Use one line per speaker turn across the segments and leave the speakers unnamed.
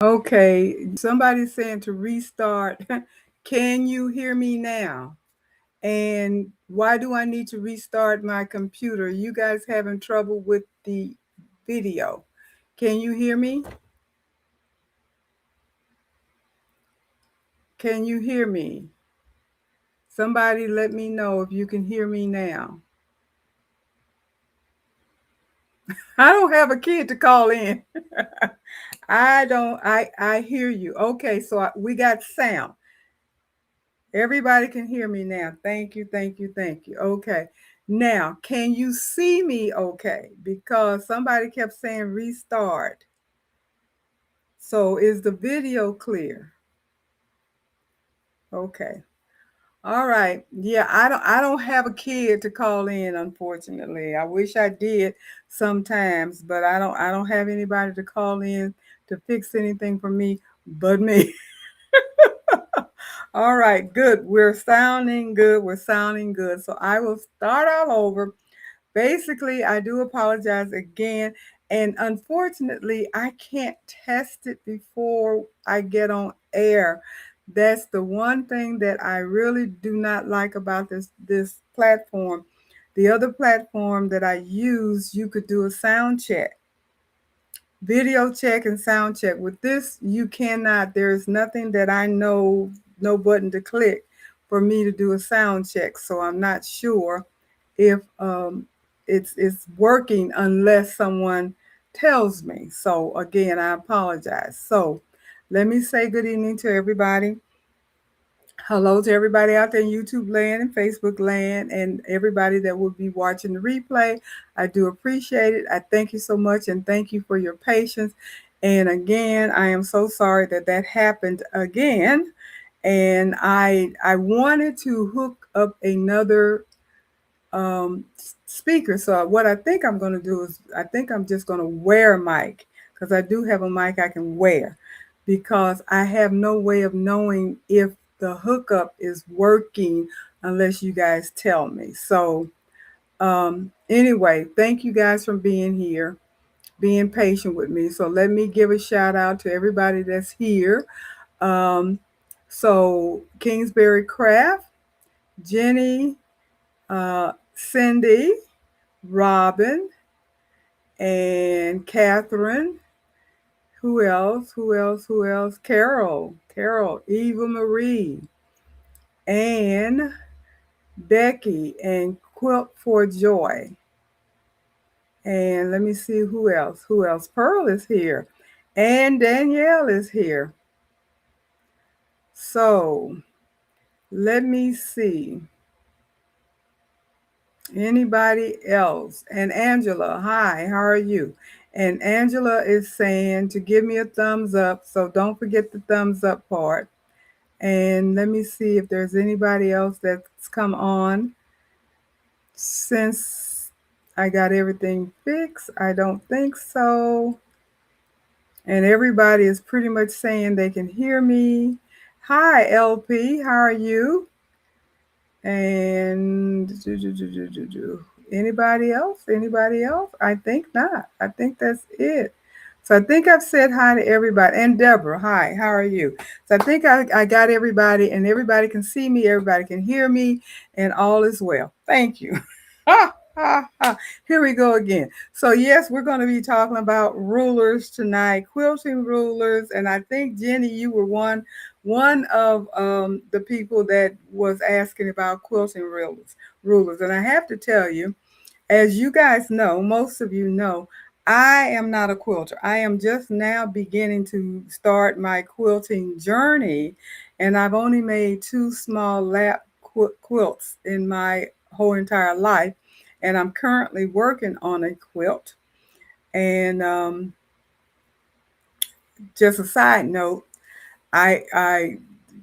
Okay, somebody's saying to restart. Can you hear me now? And why do I need to restart my computer? You guys having trouble with the video? Can you hear me? Can you hear me? Somebody let me know if you can hear me now. I don't have a kid to call in. I don't, I hear you. Okay, so we got sound. Everybody can hear me now. Thank you, thank you, thank you. Okay. Now, can you see me okay? Because somebody kept saying restart. So is the video clear? Okay. All right. Yeah, I don't have a kid to call in, unfortunately. I wish I did sometimes, but I don't have anybody to call in to fix anything for me but me. All right, good. We're sounding good. We're sounding good. So I will start all over. Basically, I do apologize again. And unfortunately, I can't test it before I get on air. That's the one thing that I really do not like about this platform. The other platform that I use, you could do a sound check, video check and sound check. With this, you cannot. There's nothing that I know, no button to click for me to do a sound check. So I'm not sure if it's working unless someone tells me. So again, I apologize. So let me say good evening to everybody. Hello to everybody out there in YouTube land and Facebook land and everybody that will be watching the replay. I do appreciate it. I thank you so much and thank you for your patience. And again, I am so sorry that that happened again. And I wanted to hook up another speaker. So what I think I'm going to do is I think I'm just going to wear a mic because I do have a mic I can wear because I have no way of knowing if the hookup is working unless you guys tell me. So anyway, thank you guys for being here, being patient with me. So let me give a shout out to everybody that's here. Um, so Kingsbury Craft, Jenny, Cindy, Robin, and Catherine. Who else? Who else? Who else? Carol, Eva Marie, and Becky, and Quilt for Joy. And let me see who else. Who else? Pearl is here. And Danielle is here. So let me see. Anybody else? And Angela, hi, how are you? And Angela is saying to give me a thumbs up. So don't forget the thumbs up part. And let me see if there's anybody else that's come on since I got everything fixed. I don't think so. And everybody is pretty much saying they can hear me. Hi, LP, how are you? And anybody else? Anybody else? I think not. I think that's it. So I think I've said hi to everybody. And Deborah, hi, how are you? So I think I got everybody, and everybody can see me, everybody can hear me, and all is well. Thank you. Ha, ha, ha. Here we go again. So yes, we're going to be talking about rulers tonight, quilting rulers, and I think Jenny, you were one of the people that was asking about quilting rulers. And I have to tell you, as you guys know, most of you know, I am not a quilter. I am just now beginning to start my quilting journey, and I've only made two small lap quilts in my whole entire life, and I'm currently working on a quilt. And just a side note, I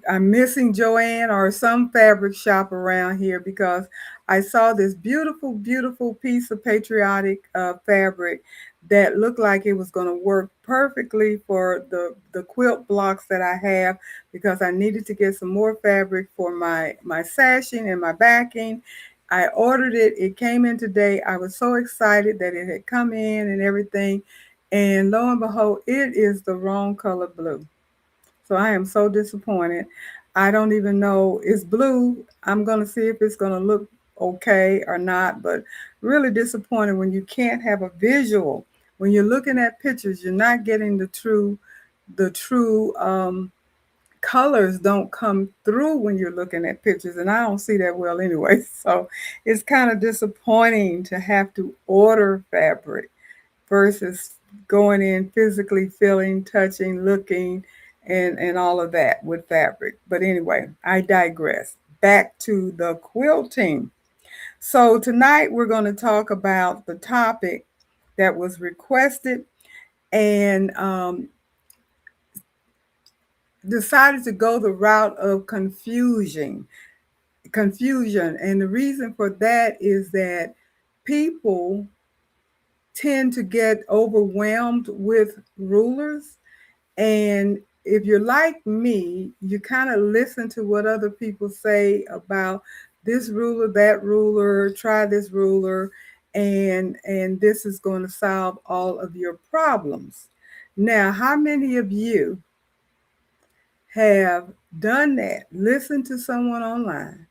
I'm missing Joanne or some fabric shop around here because I saw this beautiful, beautiful piece of patriotic fabric that looked like it was going to work perfectly for the quilt blocks that I have because I needed to get some more fabric for my sashing and my backing. I ordered it. It came in today. I was so excited that it had come in and everything. And lo and behold, it is the wrong color blue. So I am so disappointed. I don't even know. It's blue. I'm going to see if it's going to look okay or not, but really disappointed when you can't have a visual. When you're looking at pictures, you're not getting the true colors don't come through when you're looking at pictures, and I don't see that well anyway. So it's kind of disappointing to have to order fabric versus going in physically feeling, touching, looking, and all of that with fabric. But anyway, I digress. Back to the quilting. So tonight we're going to talk about the topic that was requested, and decided to go the route of confusion. And the reason for that is that people tend to get overwhelmed with rulers. And if you're like me, you kind of listen to what other people say about this ruler, that ruler, try this ruler, and this is going to solve all of your problems. Now, how many of you have done that? Listened to someone online,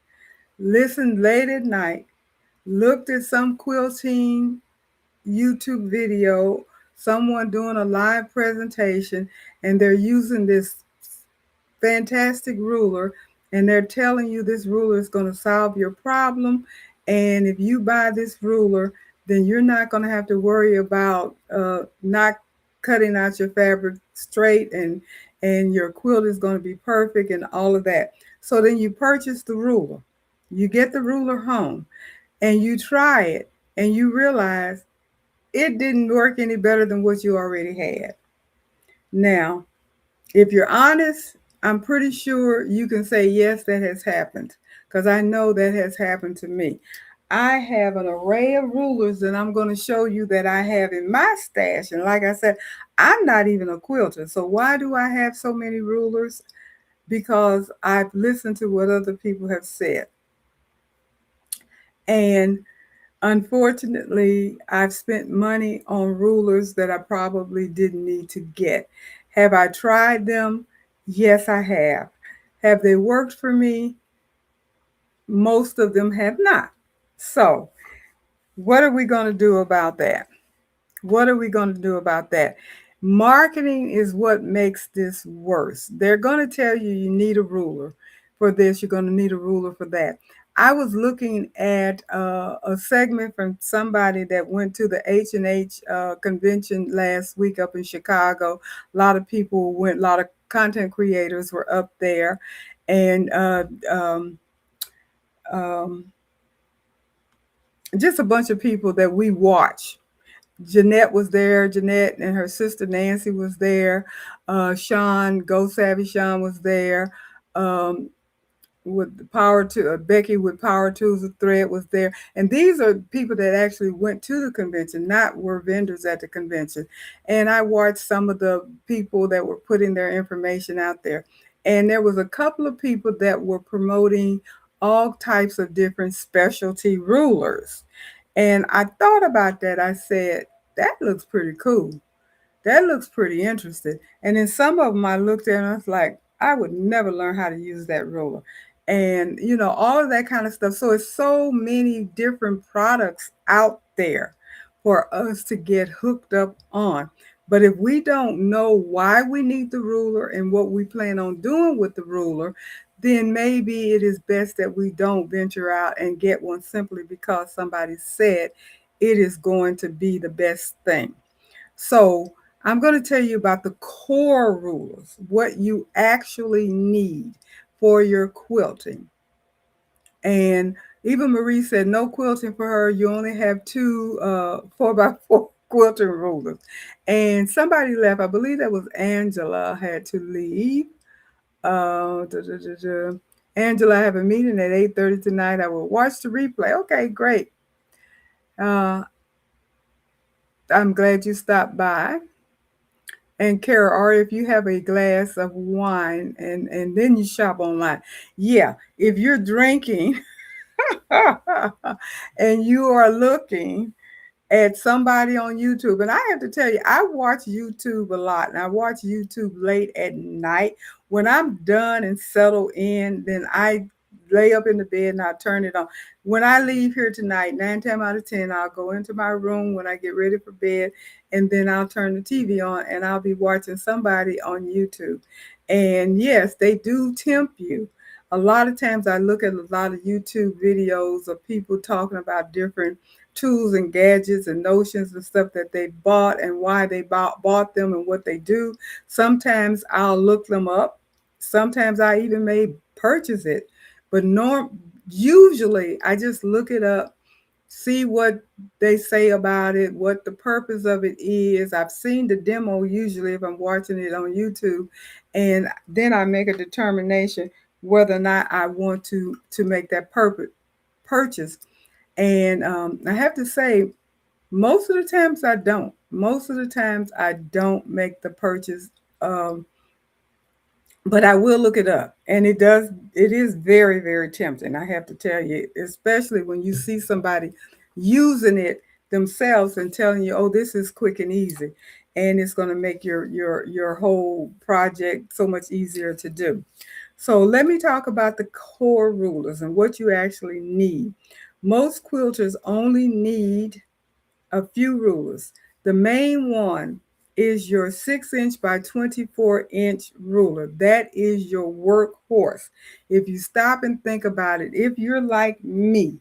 listened late at night, looked at some quilting YouTube video, someone doing a live presentation, and they're using this fantastic ruler, and they're telling you this ruler is going to solve your problem. And if you buy this ruler, then you're not going to have to worry about not cutting out your fabric straight, and your quilt is going to be perfect and all of that. So then you purchase the ruler, you get the ruler home, and you try it, and you realize it didn't work any better than what you already had. Now, if you're honest, I'm pretty sure you can say, yes, that has happened, because I know that has happened to me. I have an array of rulers that I'm going to show you that I have in my stash. And like I said, I'm not even a quilter. So why do I have so many rulers? Because I've listened to what other people have said. And unfortunately, I've spent money on rulers that I probably didn't need to get. Have I tried them? Yes, I have. Have they worked for me? Most of them have not. So, what are we going to do about that? What are we going to do about that? Marketing is what makes this worse. They're going to tell you you need a ruler for this, you're going to need a ruler for that. I was looking at a segment from somebody that went to the H&H convention last week up in Chicago. A lot of people went, a lot of content creators were up there, and um, just a bunch of people that we watch. Jeanette was there. Jeanette and her sister Nancy was there. Sean, Go Savvy Sean was there. Um, with the power to Becky with Power Tools of Thread was there. And these are people that actually went to the convention, not were vendors at the convention. And I watched some of the people that were putting their information out there. And there was a couple of people that were promoting all types of different specialty rulers. And I thought about that. I said, that looks pretty cool. That looks pretty interesting. And then some of them I looked at and I was like, I would never learn how to use that ruler. And, all of that kind of stuff. So it's so many different products out there for us to get hooked up on. But if we don't know why we need the ruler and what we plan on doing with the ruler, then maybe it is best that we don't venture out and get one simply because somebody said it is going to be the best thing. So I'm going to tell you about the core rules, what you actually need for your quilting. And even Marie said no quilting for her. You only have two 4x4 quilting rulers. And somebody left. I believe that was Angela had to leave. Uh, da, da, da, da. Angela, I have a meeting at 8:30 tonight. I will watch the replay. Okay, great. Uh, I'm glad you stopped by. And Kara, or if you have a glass of wine and then you shop online. Yeah, if you're drinking and you are looking at somebody on YouTube. And I have to tell you, I watch YouTube a lot, and I watch YouTube late at night. When I'm done and settled in, then I lay up in the bed and I turn it on. When I leave here tonight, 9 times out of 10, I'll go into my room when I get ready for bed, and then I'll turn the TV on and I'll be watching somebody on YouTube. And yes, they do tempt you. A lot of times I look at a lot of YouTube videos of people talking about different tools and gadgets and notions and stuff that they bought and why they bought them and what they do. Sometimes I'll look them up. Sometimes I even may purchase it. But usually I just look it up, see what they say about it, what the purpose of it is. I've seen the demo usually if I'm watching it on YouTube, and then I make a determination whether or not I want to make that purchase. And I have to say, most of the times I don't. Most of the times I don't make the purchase, um, but I will look it up. And it is very, very tempting. I have to tell you, especially when you see somebody using it themselves and telling you, oh, this is quick and easy. And it's going to make your whole project so much easier to do. So let me talk about the core rulers and what you actually need. Most quilters only need a few rulers. The main one is your 6-inch by 24-inch ruler. That is your workhorse. If you stop and think about it, if you're like me,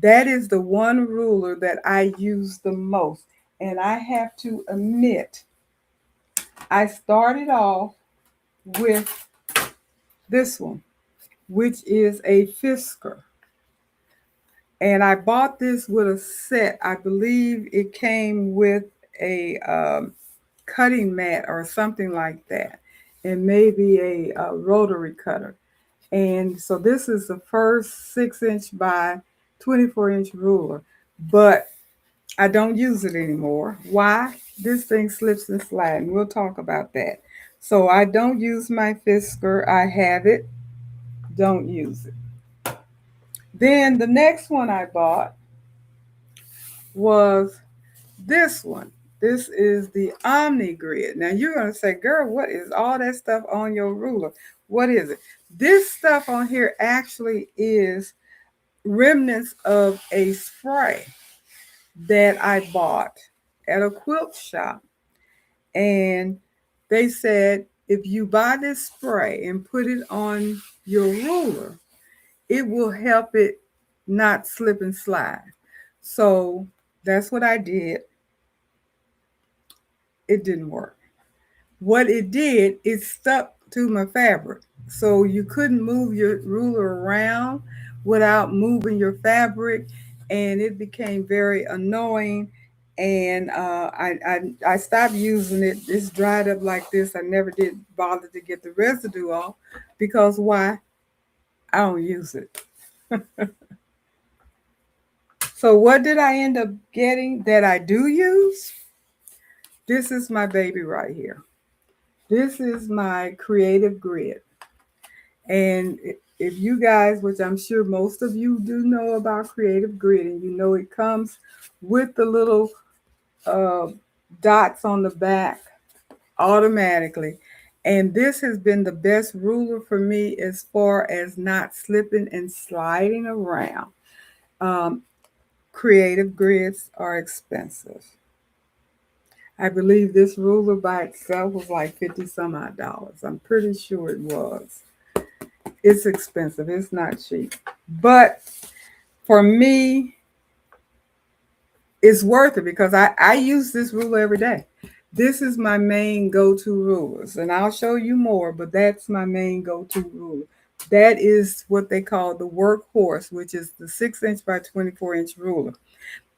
that is the one ruler that I use the most. And I have to admit, I started off with this one, which is a Fisker. And I bought this with a set. I believe it came with a cutting mat or something like that, and maybe a rotary cutter. And so this is the first 6-inch by 24-inch ruler, but I don't use it anymore. Why? This thing slips and slides, and we'll talk about that. So I don't use my Fisker. I have it, don't use it. Then the next one I bought was this one. This is the Omni Grid. Now you're going to say, girl, what is all that stuff on your ruler? What is it? This stuff on here actually is remnants of a spray that I bought at a quilt shop. And they said, if you buy this spray and put it on your ruler, it will help it not slip and slide. So that's what I did. It didn't work. What it did, it stuck to my fabric. So you couldn't move your ruler around without moving your fabric, and it became very annoying. And I stopped using it. It's dried up like this. I never did bother to get the residue off because why? I don't use it. So what did I end up getting that I do use? This is my baby right here. This is my creative grid. And if you guys, which I'm sure most of you do know about creative grid, and you know it comes with the little uh, dots on the back automatically. And this has been the best ruler for me as far as not slipping and sliding around. Um, Creative grids are expensive. I believe this ruler by itself was like 50 some odd dollars. I'm pretty sure it was. It's expensive. It's not cheap. But for me, it's worth it because I use this ruler every day. This is my main go-to rulers, and I'll show you more, but that's my main go-to ruler. That is what they call the workhorse, which is the 6-inch by 24-inch ruler.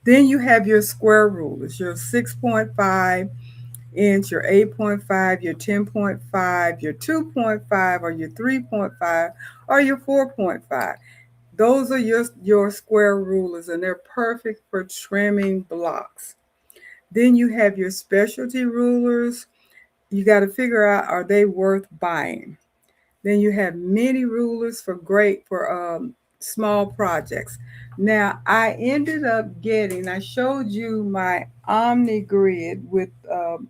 Then you have your square rulers, your 6.5-inch, your 8.5, your 10.5, your 2.5, or your 3.5, or your 4.5. Those are your square rulers, and they're perfect for trimming blocks. Then you have your specialty rulers. You got to figure out, are they worth buying? Then you have mini rulers for great small projects. Now, I ended up getting, I showed you my Omni grid with all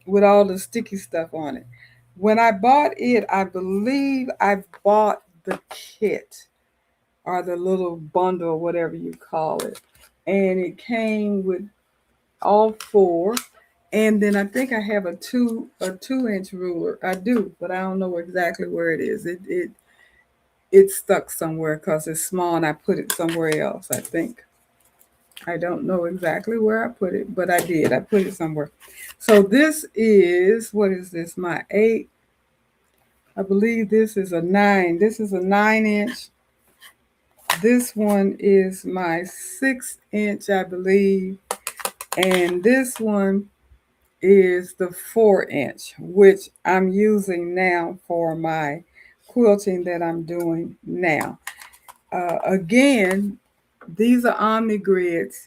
the sticky stuff on it. When I bought it, I believe I bought the kit or the little bundle, whatever you call it. And it came with all four. And then I think I have a 2-inch ruler. I do, but I don't know exactly where it is. It's stuck somewhere because it's small and I put it somewhere else, I think. I don't know exactly where I put it, but I did. I put it somewhere. So this is, what is this? My 8. I believe this is a 9. This is a 9-inch. This one is my 6-inch, I believe. And this one is the 4-inch, which I'm using now for my quilting that I'm doing now. Again, these are Omni grids.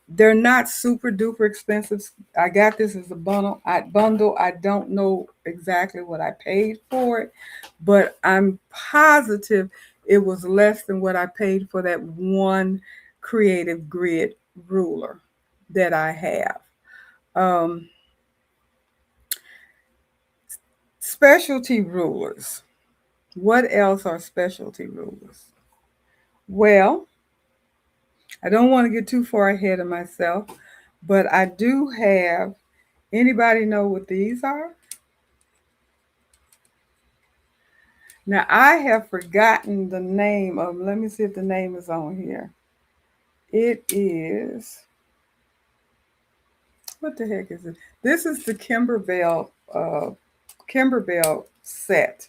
They're not super duper expensive. I got this as a bundle. I don't know exactly what I paid for it, but I'm positive it was less than what I paid for that one creative grid ruler that I have. Um, Specialty rulers. What else are specialty rulers? Well, I don't want to get too far ahead of myself, but I do have. Anybody know what these are? Now I have forgotten the name of them. Let me see if the name is on here. It is, what the heck is it? This is the Kimberbell set,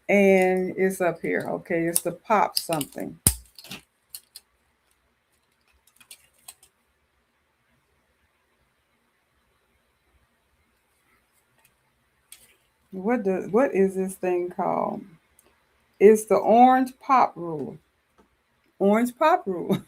and it's up here. Okay, it's the pop something. What is this thing called? It's the orange pop ruler. Orange pop ruler.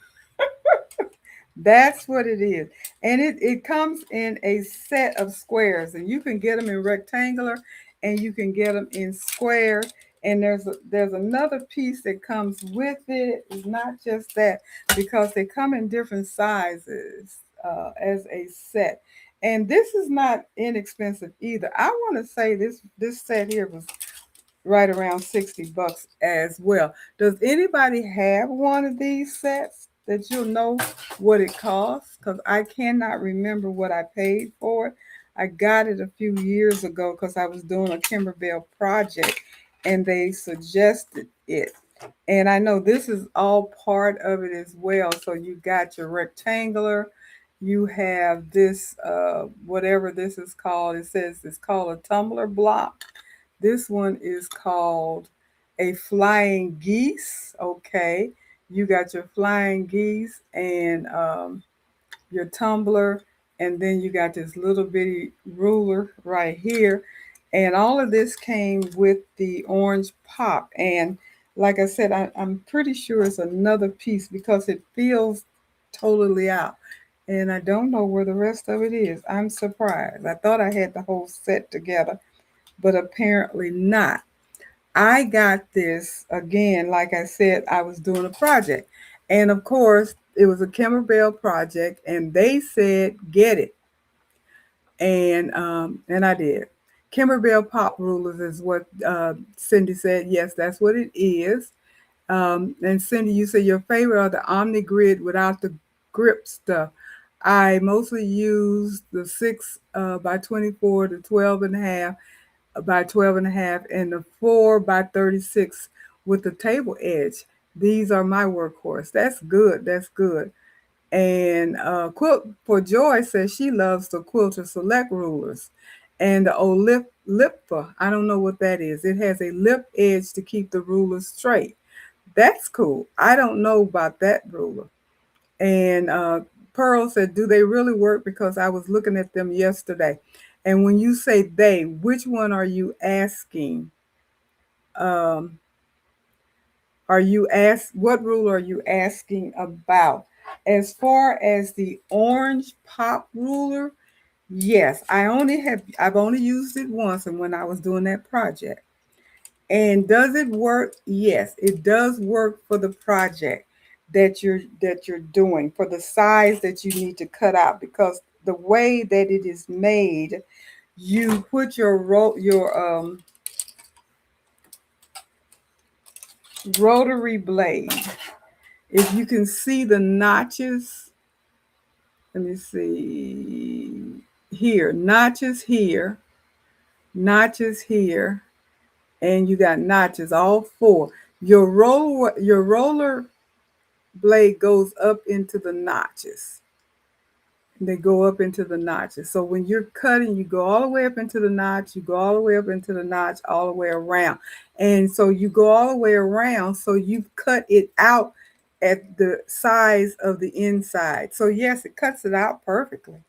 That's what it is. And it comes in a set of squares, and you can get them in rectangular and you can get them in square. And there's another piece that comes with it. It's not just that, because they come in different sizes as a set. And this is not inexpensive either. I want to say this set here was right around $60 as well. Does anybody have one of these sets that you'll know what it costs? Because I cannot remember what I paid for it. I got it a few years ago because I was doing a Kimberbell project and they suggested it. And I know this is all part of it as well. So you got your rectangular, you have this, whatever this is called. It says it's called a tumbler block. This one is called a flying geese. Okay. You got your flying geese and your tumbler, and then you got this little bitty ruler right here. And all of this came with the orange pop. And like I said, I'm pretty sure it's another piece because it feels totally out. And I don't know where the rest of it is. I'm surprised. I thought I had the whole set together, but apparently not. I got this again, like I said, I was doing a project. And of course, it was a Kimberbell project, and they said, get it. And I did. Kimberbell pop rulers is what Cindy said. Yes, that's what it is. And Cindy, you said your favorite are the Omni Grid without the grip stuff. I mostly use the 6 by 24, the 12.5 by 12.5, and the 4 by 36 with the table edge. These are my workhorse. That's good. That's good. And Quilt for Joy says she loves the Quilter Select rulers and the old lipper. I don't know what that is. It has a lip edge to keep the ruler straight. That's cool. I don't know about that ruler. And Pearl said, do they really work? Because I was looking at them yesterday. And when you say they, which one are you asking? Um, what rule are you asking about? As far as the orange pop ruler, yes, I've only used it once, and when I was doing that project. And does it work? Yes, it does work for the project that you're doing, for the size that you need to cut out, because the way that it is made, you put your rotary blade. If you can see the notches, let me see here, notches here, and you got notches all four. Your roller blade goes up into the notches. They go up into the notches. So when you're cutting, you go all the way up into the notch, you go all the way up into the notch, all the way around. And so you go all the way around, so you've cut it out at the size of the inside. So yes, it cuts it out perfectly.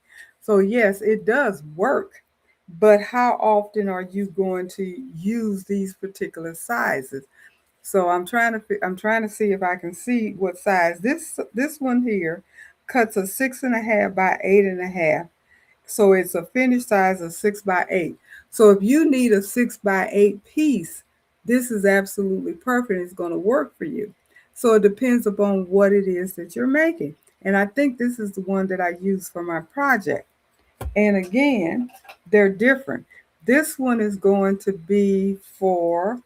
So yes, it does work. But how often are you going to use these particular sizes? So I'm trying to see if I can see what size this one here cuts a 6.5 by 8.5. So it's a finished size of 6 by 8. So if you need a 6 by 8 piece, this is absolutely perfect. It's going to work for you. So it depends upon what it is that you're making. And I think this is the one that I use for my project. And again, they're different. This one is going to be for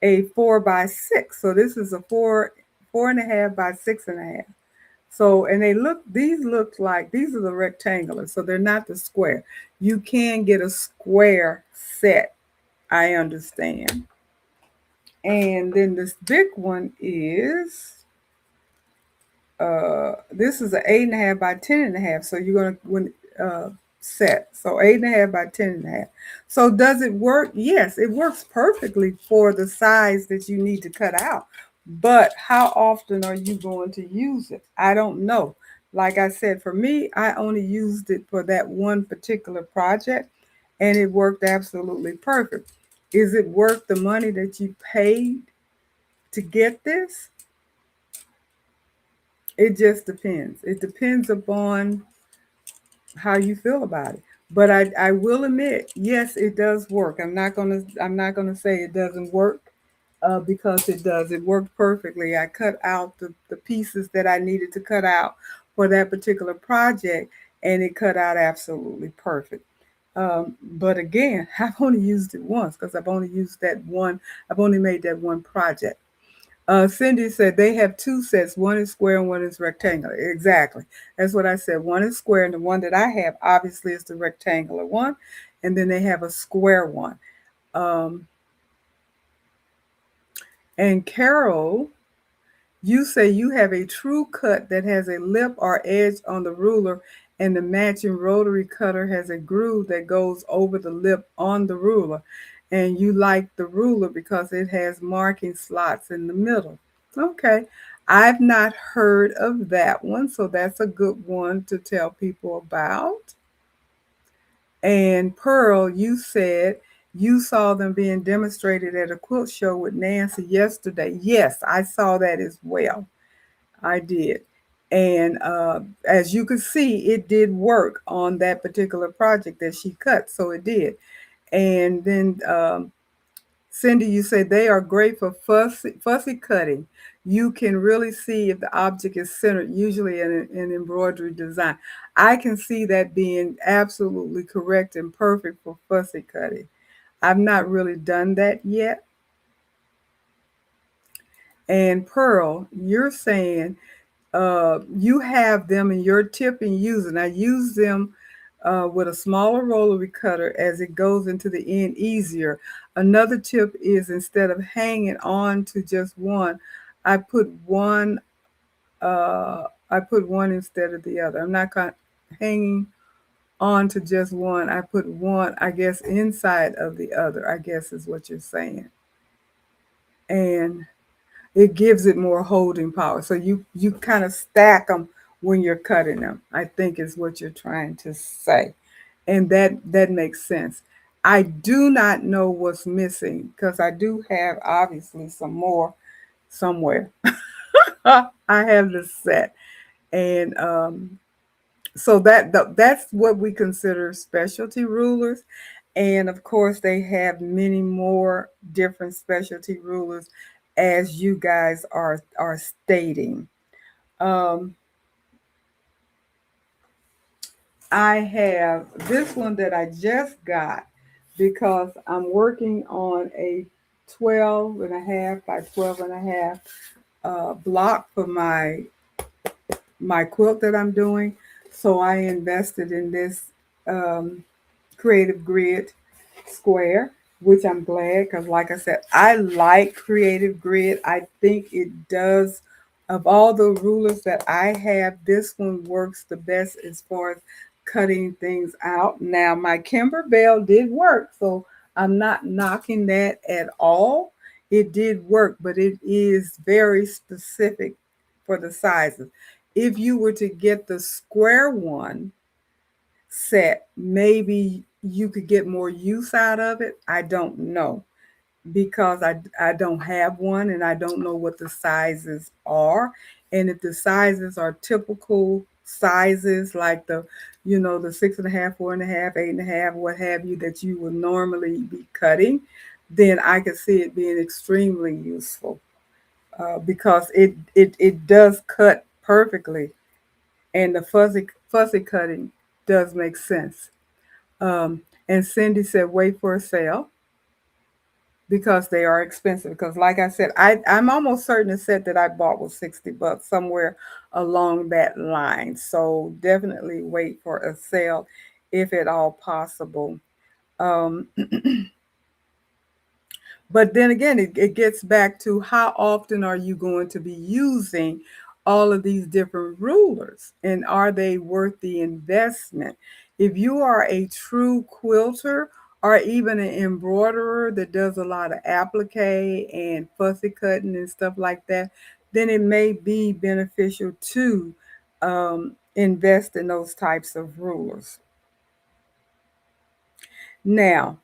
a 4 by 6. So this is a 4.5 by 6.5. So, and these look like, these are the rectangular, so they're not the square. You can get a square set, I understand. And then this big one is this is an 8.5 by 10.5. So you're gonna when set. So 8.5 by 10.5. So does it work? Yes, it works perfectly for the size that you need to cut out. But how often are you going to use it? I don't know. Like I said, for me, I only used it for that one particular project, and it worked absolutely perfect. Is it worth the money that you paid to get this? It just depends. It depends upon how you feel about it. But I will admit, yes, it does work. I'm not gonna say it doesn't work, because it does. It worked perfectly. I cut out the pieces that I needed to cut out for that particular project, and it cut out absolutely perfect. But again, I've only used it once because I've only used that one. I've only made that one project. Cindy said they have two sets. One is square and one is rectangular. Exactly. That's what I said. One is square, and the one that I have obviously is the rectangular one. And then they have a square one. Um, and Carol, you say you have a true cut that has a lip or edge on the ruler, and the matching rotary cutter has a groove that goes over the lip on the ruler. And you like the ruler because it has marking slots in the middle. Okay. I've not heard of that one, so that's a good one to tell people about. And Pearl, you said you saw them being demonstrated at a quilt show with Nancy yesterday. Yes, I saw that as well. I did. And as you could see, it did work on that particular project that she cut. So it did. And then Cindy, you say they are great for fussy cutting. You can really see if the object is centered, usually in an embroidery design. I can see that being absolutely correct and perfect for fussy cutting. I've not really done that yet. And Pearl, you're saying you have them in your tip and using. I use them with a smaller rotary cutter as it goes into the end easier. Another tip is instead of hanging on to just one, I put one. I put one instead of the other. I'm not hanging on to just one. I put one, I guess, inside of the other. I guess is what you're saying, and it gives it more holding power. So you kind of stack them when you're cutting them, I think is what you're trying to say. And that makes sense. I do not know what's missing because I do have obviously some more somewhere. I have this set. And so that's what we consider specialty rulers. And of course, they have many more different specialty rulers, as you guys are stating. Um, I have this one that I just got because I'm working on a 12 and a half by 12 and a half block for my quilt that I'm doing. So I invested in this um, creative grid square, which I'm glad because, like I said, I like creative grid. I think it does, of all the rulers that I have, this one works the best as far as cutting things out. Now, my Kimberbell did work, so I'm not knocking that at all. It did work, but it is very specific for the sizes. If you were to get the square one, set, maybe you could get more use out of it. I don't know because I don't have one and I don't know what the sizes are. And if the sizes are typical sizes like the 6.5, 4.5, 8.5, what have you, that you would normally be cutting, then I could see it being extremely useful because it does cut perfectly, and the fuzzy cutting does make sense. And Cindy said, wait for a sale because they are expensive. Because, like I said, I'm almost certain the set that I bought was $60, somewhere along that line. So definitely wait for a sale if at all possible. Um, But then again, it gets back to how often are you going to be using all of these different rulers, and are they worth the investment? If you are a true quilter or even an embroiderer that does a lot of applique and fussy cutting and stuff like that, then it may be beneficial to invest in those types of rulers. Now,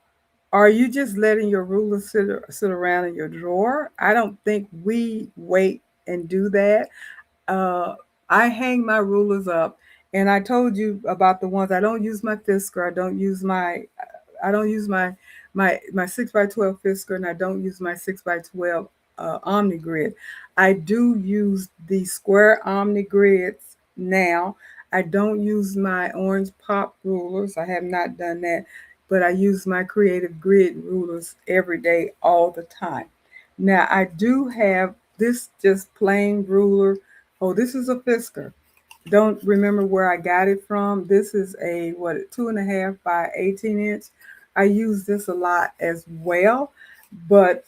are you just letting your ruler sit around in your drawer? I don't think we wait and do that. Uh, I hang my rulers up, and I told you about the ones I don't use my Fisker. I don't use my 6x12 Fisker, and I don't use my 6x12 Omni Grid. I do use the square Omni Grids now. I don't use my orange pop rulers. I have not done that, but I use my creative grid rulers every day, all the time. Now I do have this just plain ruler. Oh, this is a Fisker. Don't remember where I got it from. This is a what, 2.5 by 18 inch. I use this a lot as well, but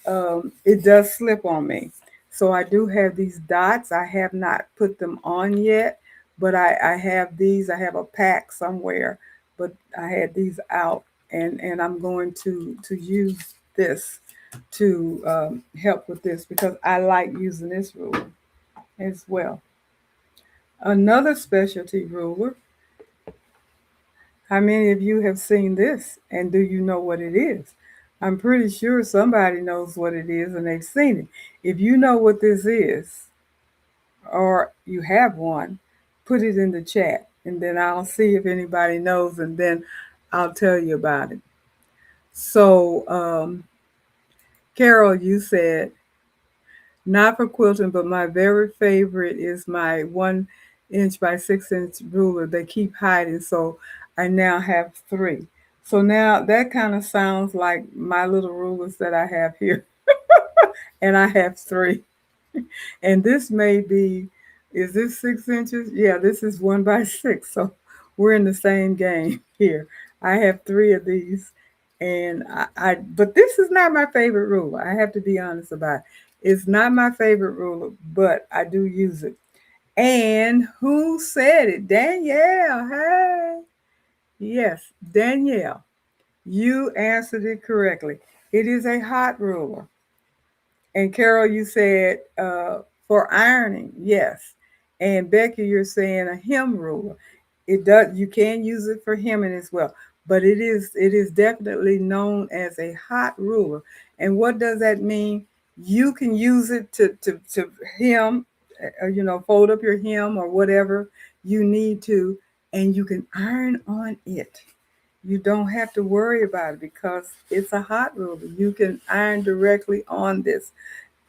it does slip on me. So I do have these dots. I have not put them on yet, but I have these. I have a pack somewhere, but I had these out, and I'm going to use this to help with this because I like using this ruler as well. Another specialty ruler. How many of you have seen this and do you know what it is? I'm pretty sure somebody knows what it is and they've seen it. If you know what this is or you have one, put it in the chat and then I'll see if anybody knows and then I'll tell you about it. So, Carol, you said not for quilting, but my very favorite is my 1 inch by 6 inch ruler. They keep hiding, so I now have three. So now that kind of sounds like my little rulers that I have here, and I have three. And this may be, is this 6 inches? Yeah, this is 1 by 6. So we're in the same game here. I have three of these, and but this is not my favorite ruler. I have to be honest about it. It's not my favorite ruler, but I do use it. And who said it? Danielle. Hey. Yes, Danielle. You answered it correctly. It is a hot ruler. And Carol, you said for ironing, yes. And Becky, you're saying a hem ruler. It does. You can use it for hemming as well, but it is definitely known as a hot ruler. And what does that mean? You can use it to hem, fold up your hem or whatever you need to, and you can iron on it. you don't have to worry about it because it's a hot ruler. You can iron directly on this.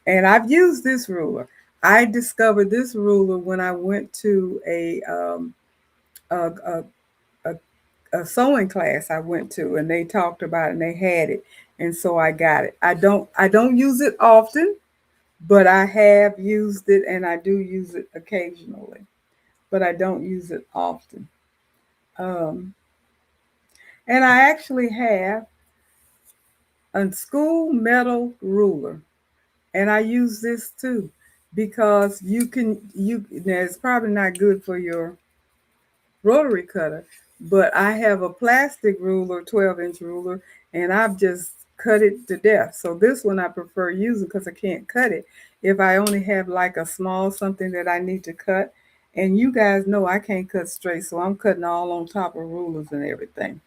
And I've used this ruler. I discovered this ruler when I went to a, a, a sewing class I went to, and they talked about it and they had it, and so I got it. I don't use it often, but I have used it, and I do use it occasionally, but I don't use it often. Um, and I actually have a school metal ruler, and I use this too because now it's probably not good for your rotary cutter, but I have a plastic ruler, 12-inch ruler, and I've just cut it to death. So this one I prefer using because I can't cut it if I only have like a small something that I need to cut. And you guys know I can't cut straight, so I'm cutting all on top of rulers and everything.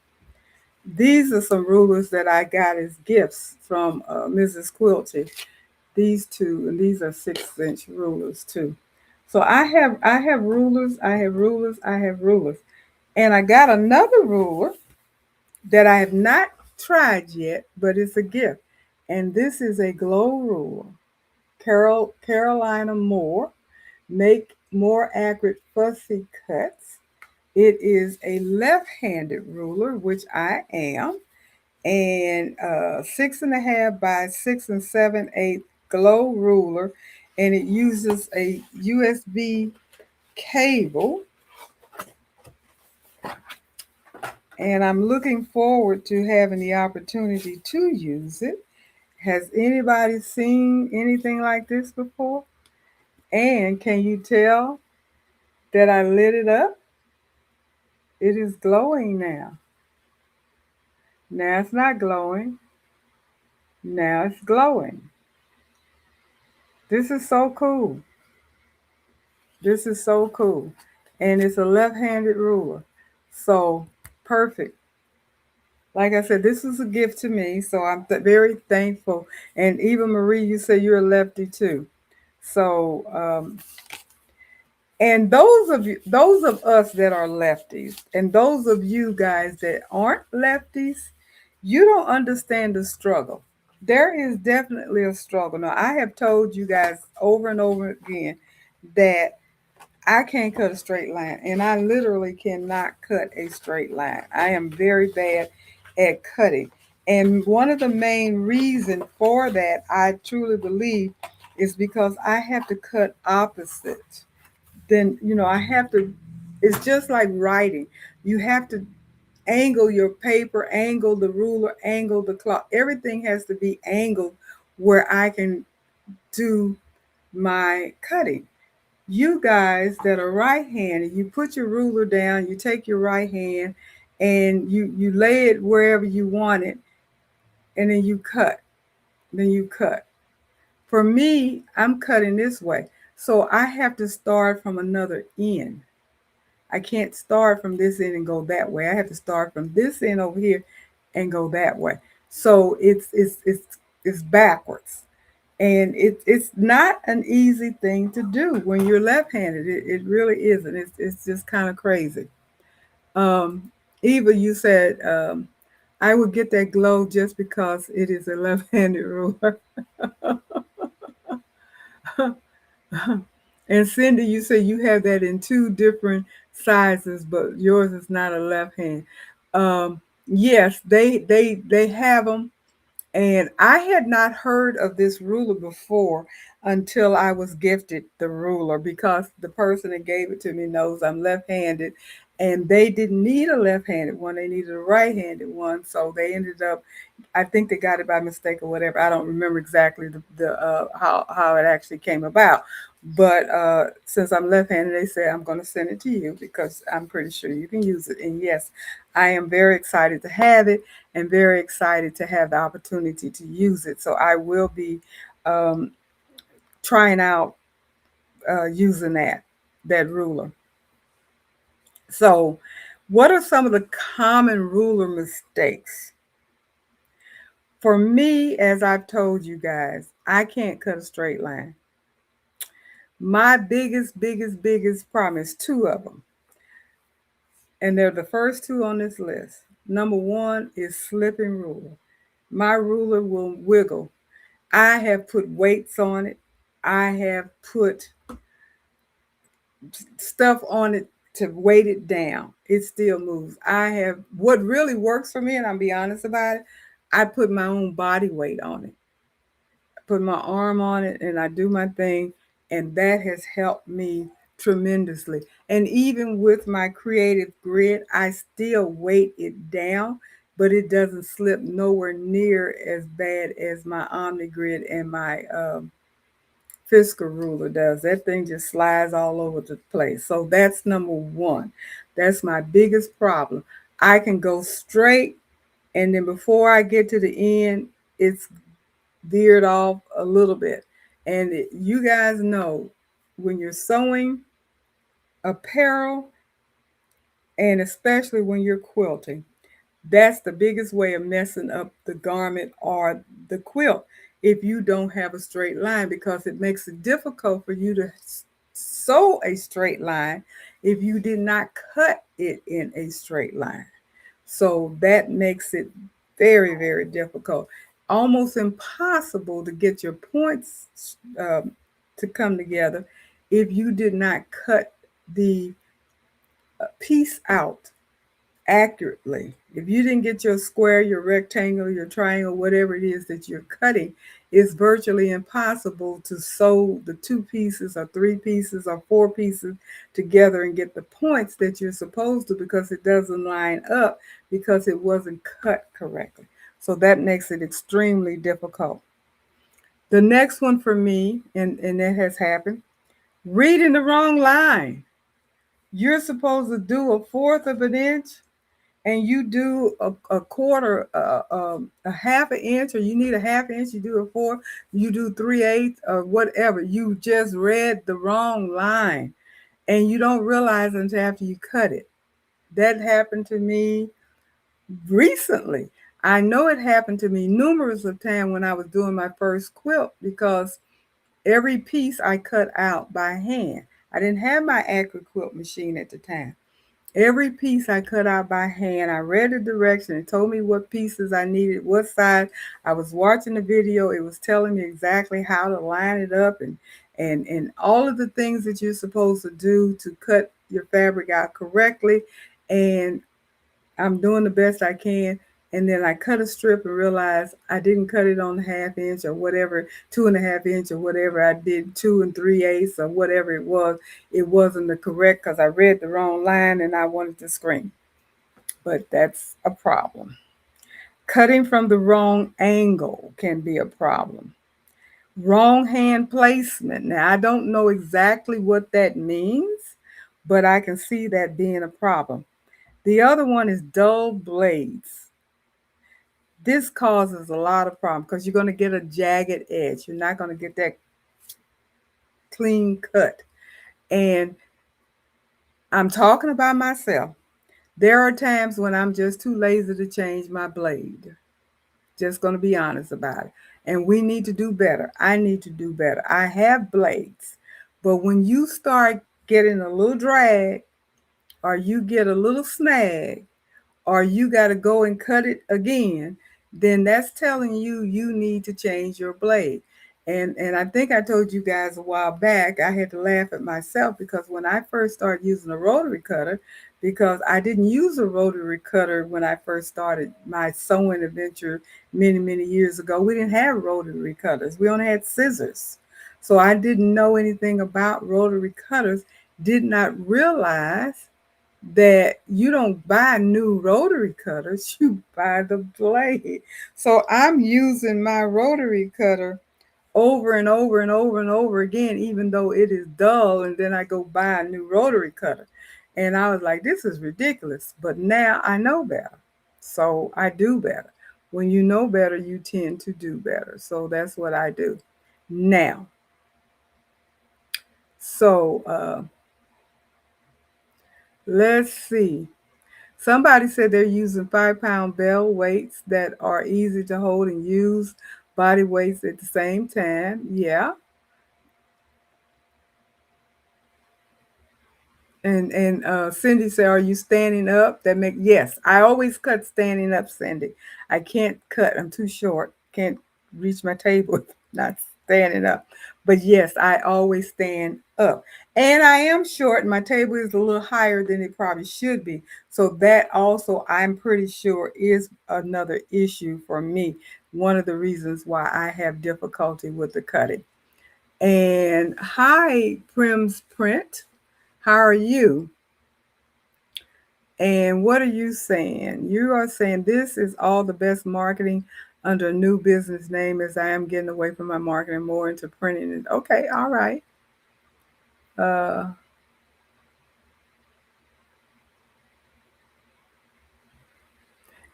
These are some rulers that I got as gifts from Mrs. Quilty. These two, and these are 6-inch rulers too. So I have rulers, I have rulers, I have rulers. And I got another ruler that I have not tried yet, but it's a gift. And this is a glow ruler. Carolina Moore. Make more accurate fussy cuts. It is a left-handed ruler, which I am, and 6.5 by 6 7/8 glow ruler, and it uses a USB cable, and I'm looking forward to having the opportunity to use it. Has anybody seen anything like this before? And can you tell that I lit it up? It is glowing now. Now it's not glowing. Now it's glowing. This is so cool. This is so cool. And it's a left-handed ruler. So perfect. Like I said, this was a gift to me, so I'm very thankful. And even Marie, you say you're a lefty too. So, and those of us that are lefties, and those of you guys that aren't lefties, you don't understand the struggle. There is definitely a struggle. Now, I have told you guys over and over again that I can't cut a straight line, and I literally cannot cut a straight line. I am very bad at cutting. And one of the main reasons for that, I truly believe, is because I have to cut opposite. Then, I have to, it's just like writing. You have to angle your paper, angle the ruler, angle the cloth. Everything has to be angled where I can do my cutting. You guys that are right-handed, you put your ruler down, you take your right hand and you lay it wherever you want it, and then you cut. Then you cut. For me, I'm cutting this way. So I have to start from another end. I can't start from this end and go that way. I have to start from this end over here and go that way. So it's backwards. And it's not an easy thing to do when you're left-handed. It really isn't. It's just kind of crazy. Um, Eva, you said I would get that glow just because it is a left-handed ruler. And Cindy, you say you have that in two different sizes, but yours is not a left hand. Yes, they have them, and I had not heard of this ruler before until I was gifted the ruler because the person that gave it to me knows I'm left-handed, and they didn't need a left-handed one; they needed a right-handed one. So they ended up, I think they got it by mistake or whatever. I don't remember exactly the how it actually came about. But since I'm left-handed, they said I'm going to send it to you because I'm pretty sure you can use it. And yes, I am very excited to have it and very excited to have the opportunity to use it. So I will be um, trying out using that ruler. So, what are some of the common ruler mistakes? For me, as I've told you guys, I can't cut a straight line. My biggest problem is two of them, and they're the first two on this list. Number one is slipping ruler. My ruler will wiggle. I have put weights on it. I have put stuff on it to weight it down. It still moves. I have what really works for me, and I'll be honest about it. I put my own body weight on it. I put my arm on it, and I do my thing, and that has helped me tremendously. And even with my creative grid, I still weight it down, but it doesn't slip nowhere near as bad as my Omni grid and my fiscal ruler does. That thing just slides all over the place. So that's number one. That's my biggest problem. I can go straight, and then before I get to the end, it's veered off a little bit. And you guys know when you're sewing apparel, and especially when you're quilting, that's the biggest way of messing up the garment or the quilt if you don't have a straight line, because it makes it difficult for you to sew a straight line if you did not cut it in a straight line. So that makes it very, very difficult, almost impossible to get your points to come together if you did not cut the piece out accurately. If you didn't get your square, your rectangle, your triangle, whatever it is that you're cutting, it's virtually impossible to sew the two pieces or three pieces or four pieces together and get the points that you're supposed to, because it doesn't line up because it wasn't cut correctly. So that makes it extremely difficult. The next one for me, and that has happened, reading the wrong line. You're supposed to do a fourth of an inch, and you do a quarter, a half an inch, or you need a half inch, you do a fourth, you do 3/8 or whatever. You just read the wrong line, and you don't realize until after you cut it. That happened to me recently. I know it happened to me numerous of times when I was doing my first quilt, because every piece I cut out by hand. I didn't have my Acro quilt machine at the time. Every piece I cut out by hand. I read the direction. It told me what pieces I needed, what size. I was watching the video. It was telling me exactly how to line it up, and all of the things that you're supposed to do to cut your fabric out correctly. And I'm doing the best I can. And then I cut a strip and realized I didn't cut it on a half inch or whatever, 2.5 inch or whatever. I did 2 3/8 or whatever it was. It wasn't the correct, because I read the wrong line and I wanted to scream. But that's a problem. Cutting from the wrong angle can be a problem. Wrong hand placement. Now, I don't know exactly what that means, but I can see that being a problem. The other one is dull blades. This causes a lot of problems because you're going to get a jagged edge. You're not going to get that clean cut. And I'm talking about myself. There are times when I'm just too lazy to change my blade. Just going to be honest about it. And we need to do better. I need to do better. I have blades. But when you start getting a little drag, or you get a little snag, or you got to go and cut it again, then that's telling you you need to change your blade. And I think I told you guys a while back, I had to laugh at myself, because when I first started using a rotary cutter, because I didn't use a rotary cutter when I first started my sewing adventure many, many years ago. We didn't have rotary cutters. We only had scissors. So I didn't know anything about rotary cutters, did not realize that you don't buy new rotary cutters, you buy the blade. So I'm using my rotary cutter over and over and over and over again, even though it is dull, and then I go buy a new rotary cutter. And I was like, this is ridiculous. But now I know better. So I do better. When you know better, you tend to do better. So that's what I do. Now, so let's see. Somebody said they're using 5-pound bell weights that are easy to hold and use body weights at the same time. Yeah. And Cindy said, "Are you standing up?" That make Yes. I always cut standing up, Cindy. I can't cut. I'm too short. Can't reach my table if not standing up. But yes, I always stand up. And I am short. My table is a little higher than it probably should be. So that also, I'm pretty sure, is another issue for me. One of the reasons why I have difficulty with the cutting. And hi, Prim's Print. How are you? And what are you saying? You are saying this is all the best marketing under a new business name as I am getting away from my marketing more into printing it. Okay, all right. Uh,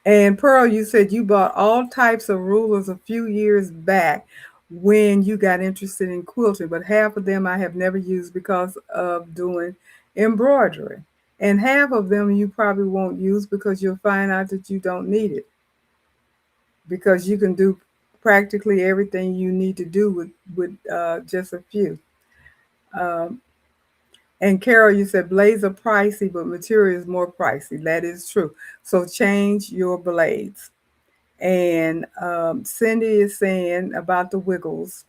and Pearl, you said you bought all types of rulers a few years back when you got interested in quilting, but half of them I have never used because of doing embroidery. And half of them you probably won't use because you'll find out that you don't need it, because you can do practically everything you need to do with just a few. Um, and Carol, you said blades are pricey, but material is more pricey. That is true. So change your blades. And Cindy is saying about the wiggles.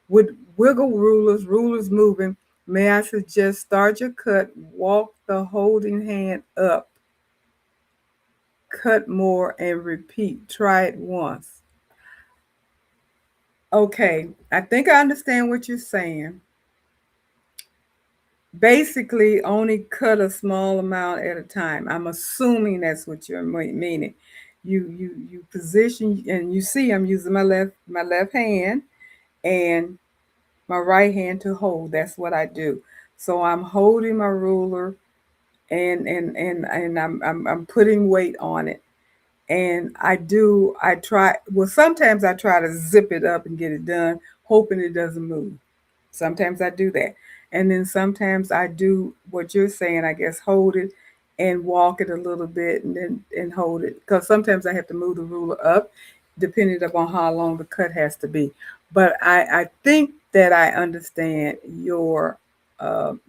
With wiggle rulers, rulers moving, may I suggest start your cut, walk the holding hand up, cut more, and repeat. Try it once. Okay, I think I understand what you're saying. Basically, only cut a small amount at a time. I'm assuming that's what you're meaning. You position, and you see I'm using my left hand and my right hand to hold. That's what I do. So I'm holding my ruler, and I'm putting weight on it. And I try, well, sometimes I try to zip it up and get it done, hoping it doesn't move. Sometimes I do that. And then sometimes I do what you're saying, I guess, hold it and walk it a little bit and then and hold it. Because sometimes I have to move the ruler up, depending upon how long the cut has to be. But I think that I understand your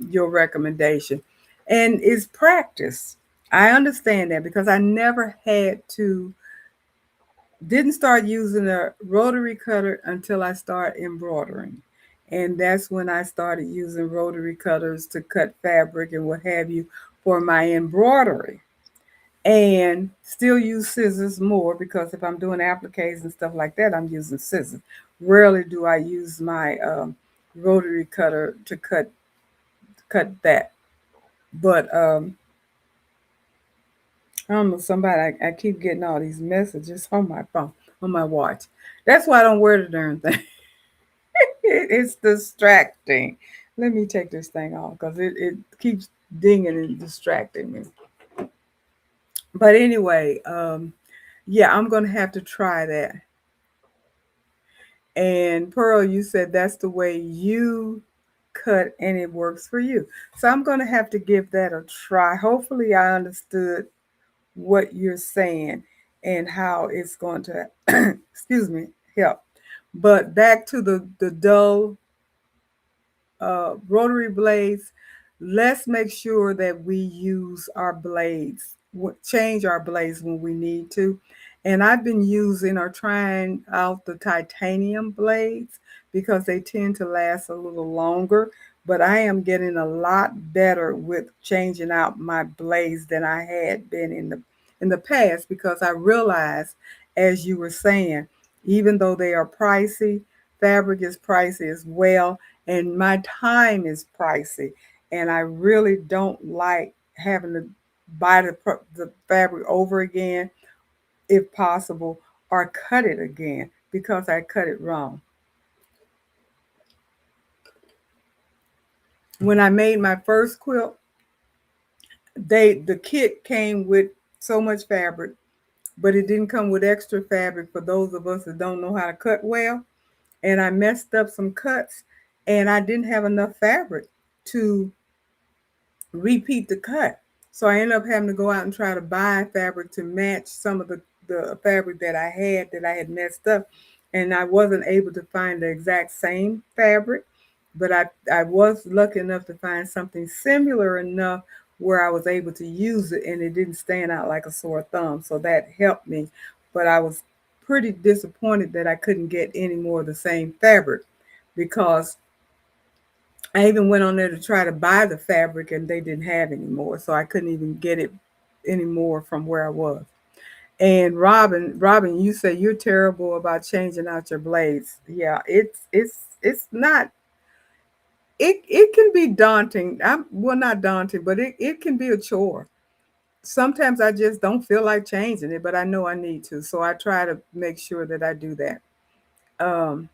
recommendation. And it's practice. I understand that because I never had to didn't start using a rotary cutter until I started embroidering. And that's when I started using rotary cutters to cut fabric and what have you for my embroidery. And still use scissors more because if I'm doing appliques and stuff like that, I'm using scissors. Rarely do I use my rotary cutter to cut that. But I don't know, somebody, I keep getting all these messages on my phone, on my watch. That's why I don't wear the darn thing. It's distracting. Let me take this thing off because it keeps dinging and distracting me. But anyway, yeah, I'm going to have to try that. And Pearl, you said that's the way you cut and it works for you. So I'm going to have to give that a try. Hopefully, I understood what you're saying and how it's going to, excuse me, help. But back to the dull rotary blades, let's make sure that we use our blades, change our blades when we need to. And I've been using or trying out the titanium blades because they tend to last a little longer. But I am getting a lot better with changing out my blades than I had been in the past because I realized, as you were saying, even though they are pricey, fabric is pricey as well, and my time is pricey, and I really don't like having to buy the fabric over again if possible, or cut it again because I cut it wrong. When I made my first quilt, the kit came with so much fabric, but it didn't come with extra fabric for those of us that don't know how to cut well. And I messed up some cuts, and I didn't have enough fabric to repeat the cut. So I ended up having to go out and try to buy fabric to match some of the fabric that I had messed up. And I wasn't able to find the exact same fabric but I was lucky enough to find something similar enough where I was able to use it and it didn't stand out like a sore thumb. So that helped me. But I was pretty disappointed that I couldn't get any more of the same fabric because I even went on there to try to buy the fabric and they didn't have any more. So I couldn't even get it anymore from where I was. And Robin, you say you're terrible about changing out your blades. Yeah, it's not it can be daunting. I'm well not daunting, but it can be a chore. Sometimes I just don't feel like changing it, but I know I need to. So I try to make sure that I do that. Um,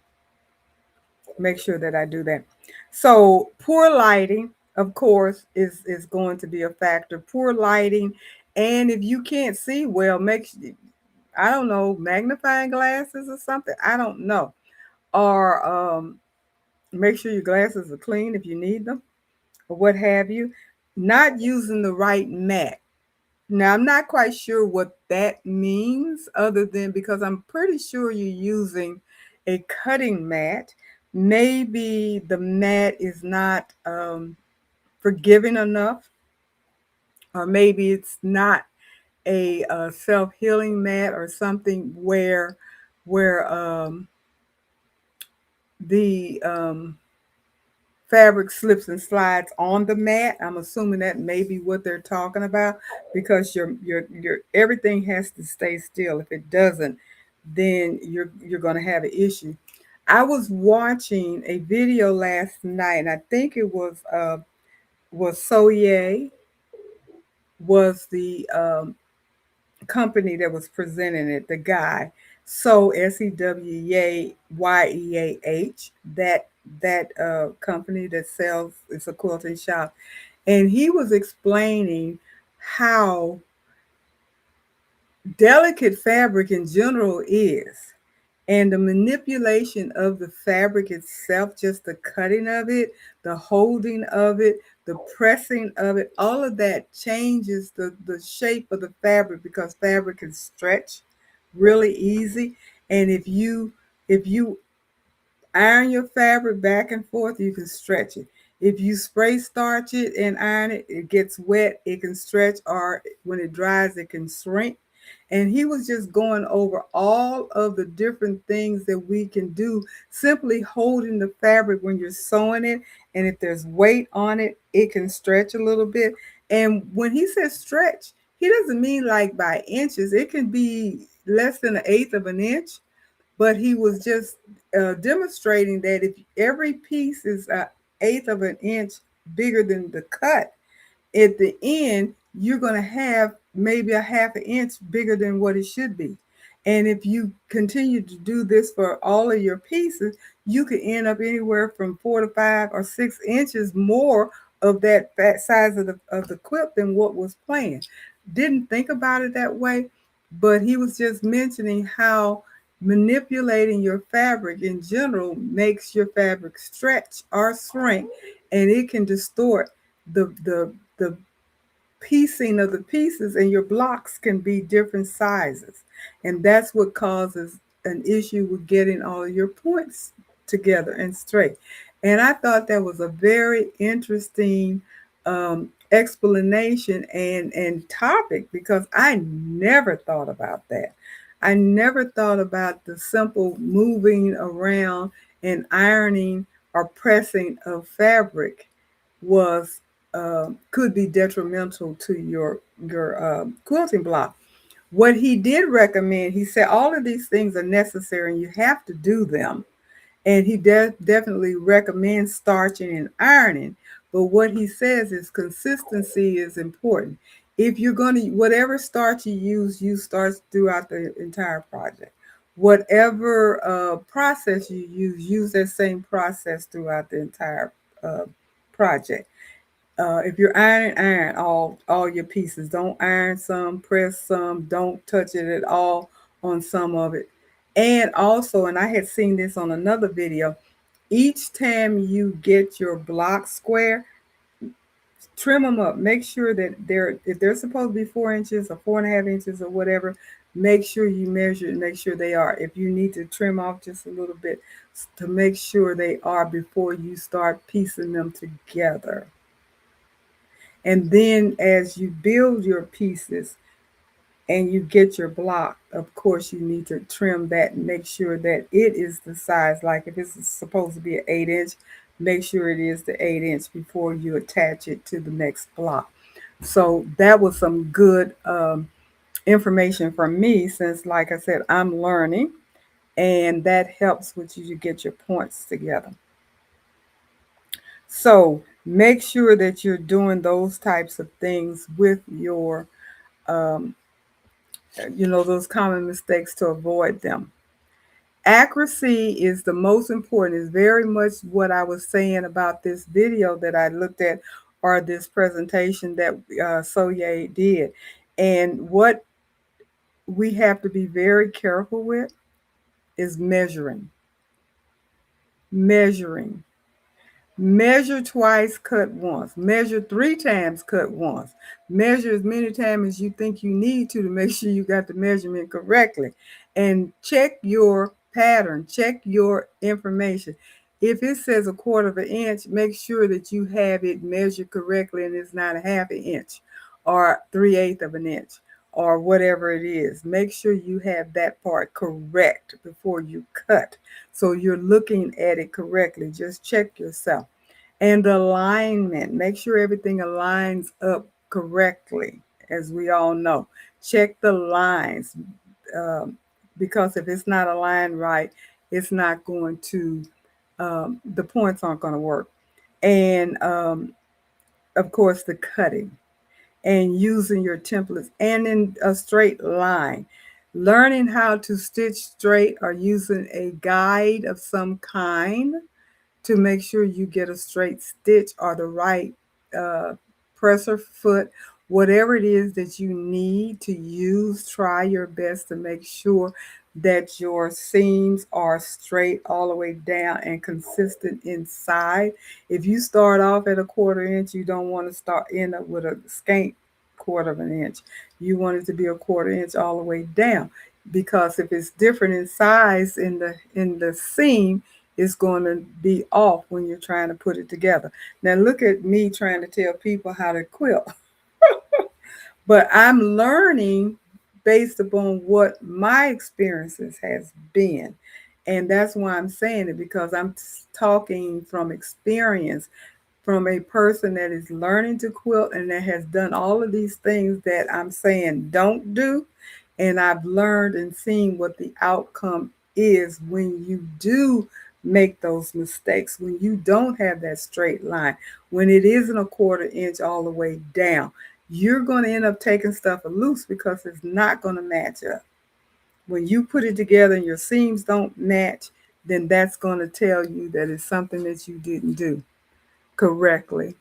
make sure that I do that. So poor lighting, of course, is going to be a factor. Poor lighting, and if you can't see well, I don't know, magnifying glasses or something. I don't know. Or make sure your glasses are clean if you need them, or what have you. Not using the right mat. Now, I'm not quite sure what that means, other than because I'm pretty sure you're using a cutting mat. Maybe the mat is not forgiving enough, or maybe it's not a self healing mat or something where the fabric slips and slides on the mat. I'm assuming that may be what they're talking about because your everything has to stay still. If it doesn't, then you're going to have an issue. I was watching a video last night, and I think it was Soye was the company that was presenting it. The guy, So SEWYEAH, that company that sells, it's a quilting shop, and he was explaining how delicate fabric in general is, and the manipulation of the fabric itself, just the cutting of it, the holding of it, the pressing of it, all of that changes the shape of the fabric because fabric can stretch really easy. And if you iron your fabric back and forth, you can stretch it. If you spray starch it and iron it, it gets wet, it can stretch, or when it dries, it can shrink. And he was just going over all of the different things that we can do simply holding the fabric when you're sewing it. And if there's weight on it, it can stretch a little bit. And when he says stretch, he doesn't mean like by inches, it can be less than an eighth of an inch, but he was just demonstrating that if every piece is an eighth of an inch bigger than the cut, at the end, you're going to have maybe a half an inch bigger than what it should be. And if you continue to do this for all of your pieces, you could end up anywhere from 4 to 5 or 6 inches more of that fat size of the quilt than what was planned. Didn't think about it that way, but he was just mentioning how manipulating your fabric in general makes your fabric stretch or shrink, and it can distort the piecing of the pieces, and your blocks can be different sizes, and that's what causes an issue with getting all of your points together and straight. And I thought that was a very interesting explanation and topic, because I never thought about that. I never thought about the simple moving around and ironing or pressing of fabric was could be detrimental to your quilting block. What he did recommend, he said all of these things are necessary and you have to do them. And he definitely recommends starching and ironing. But what he says is consistency is important. If you're going to, whatever starch use starch throughout the entire project. Whatever process you use that same process throughout the entire uh, project. If you're ironing, iron all your pieces. Don't iron some, press some. Don't touch it at all on some of it. And also, and I had seen this on another video, each time you get your block square, trim them up. Make sure that if they're supposed to be 4 inches or 4.5 inches or whatever, make sure you measure and make sure they are. If you need to trim off just a little bit, to make sure they are before you start piecing them together. And then as you build your pieces and you get your block, of course, you need to trim that and make sure that it is the size. Like if it's supposed to be an 8 inch, make sure it is the 8 inch before you attach it to the next block. So that was some good information from me since, like I said, I'm learning, and that helps with you to get your points together. So make sure that you're doing those types of things with your, um, those common mistakes to avoid them. Accuracy is the most important, is very much what I was saying about this video that I looked at, or this presentation that Soye did. And what we have to be very careful with is measuring. Measure twice, cut once. Measure 3 times, cut once. Measure as many times as you think you need to make sure you got the measurement correctly. And check your pattern, check your information. If it says a quarter of an inch, make sure that you have it measured correctly and it's not a half an inch or 3/8 of an inch or whatever it is. Make sure you have that part correct before you cut. So you're looking at it correctly. Just check yourself. And alignment, make sure everything aligns up correctly, as we all know. Check the lines, um, because if it's not aligned right, it's not going to, the points aren't going to work. And of course, the cutting and using your templates and in a straight line. Learning how to stitch straight or using a guide of some kind to make sure you get a straight stitch or the right uh, presser foot, whatever it is that you need to use. Try your best to make sure that your seams are straight all the way down and consistent inside. If you start off at a quarter inch, you don't want to end up with a scant quarter of an inch. You want it to be a quarter inch all the way down, because if it's different in size in the seam, it's going to be off when you're trying to put it together. Now look at me trying to tell people how to quilt. But I'm learning based upon what my experiences has been. And that's why I'm saying it, because I'm talking from experience, from a person that is learning to quilt and that has done all of these things that I'm saying don't do. And I've learned and seen what the outcome is when you do make those mistakes, when you don't have that straight line, when it isn't a quarter inch all the way down. You're going to end up taking stuff loose because it's not going to match up. When you put it together and your seams don't match, then that's going to tell you that it's something that you didn't do correctly.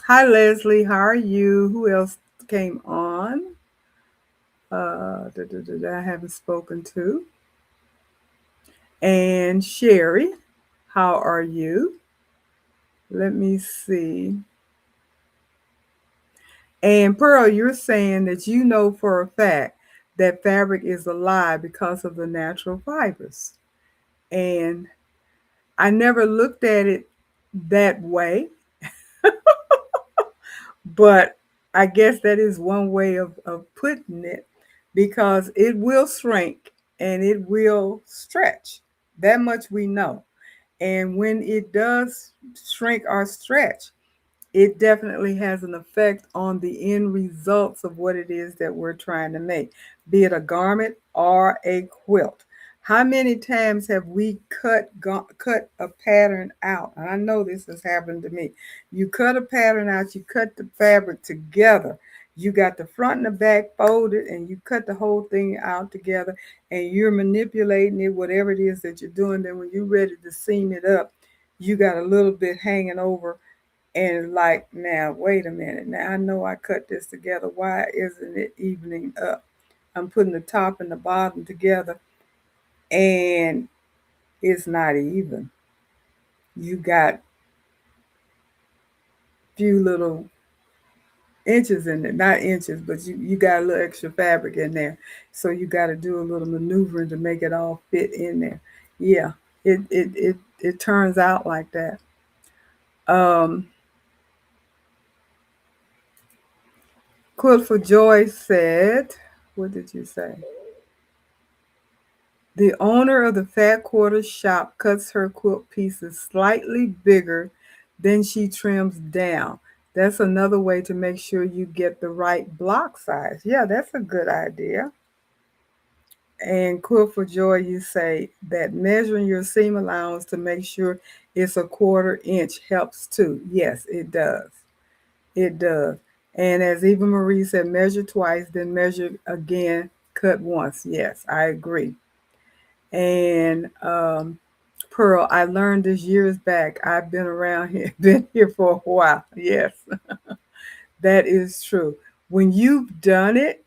Hi, Leslie. How are you? Who else came on? I haven't spoken to. And Sherry, how are you? Let me see. And Pearl, you're saying that you know for a fact that fabric is alive because of the natural fibers. And I never looked at it that way, but I guess that is one way of putting it, because it will shrink and it will stretch. That much we know. And when it does shrink or stretch, it definitely has an effect on the end results of what it is that we're trying to make, be it a garment or a quilt. How many times have we cut a pattern out? And I know this has happened to me. You cut a pattern out, you cut the fabric together. You got the front and the back folded, and you cut the whole thing out together, and you're manipulating it, whatever it is that you're doing. Then when you're ready to seam it up, you got a little bit hanging over, and like, now, wait a minute. Now, I know I cut this together. Why isn't it evening up? I'm putting the top and the bottom together, and it's not even. You got few little inches in it, not inches, but you got a little extra fabric in there. So you got to do a little maneuvering to make it all fit in there. Yeah. It turns out like that. Um, Quilt for Joy said, what did you say? The owner of the Fat Quarter shop cuts her quilt pieces slightly bigger than she trims down. That's another way to make sure you get the right block size. Yeah, that's a good idea. And Quilt for Joy, you say that measuring your seam allowance to make sure it's a quarter inch helps too. Yes, it does. It does. And as Eva Marie said, measure twice, then measure again, cut once. Yes, I agree. And Pearl, I learned this years back. I've been around here, been here for a while. Yes, that is true. When you've done it,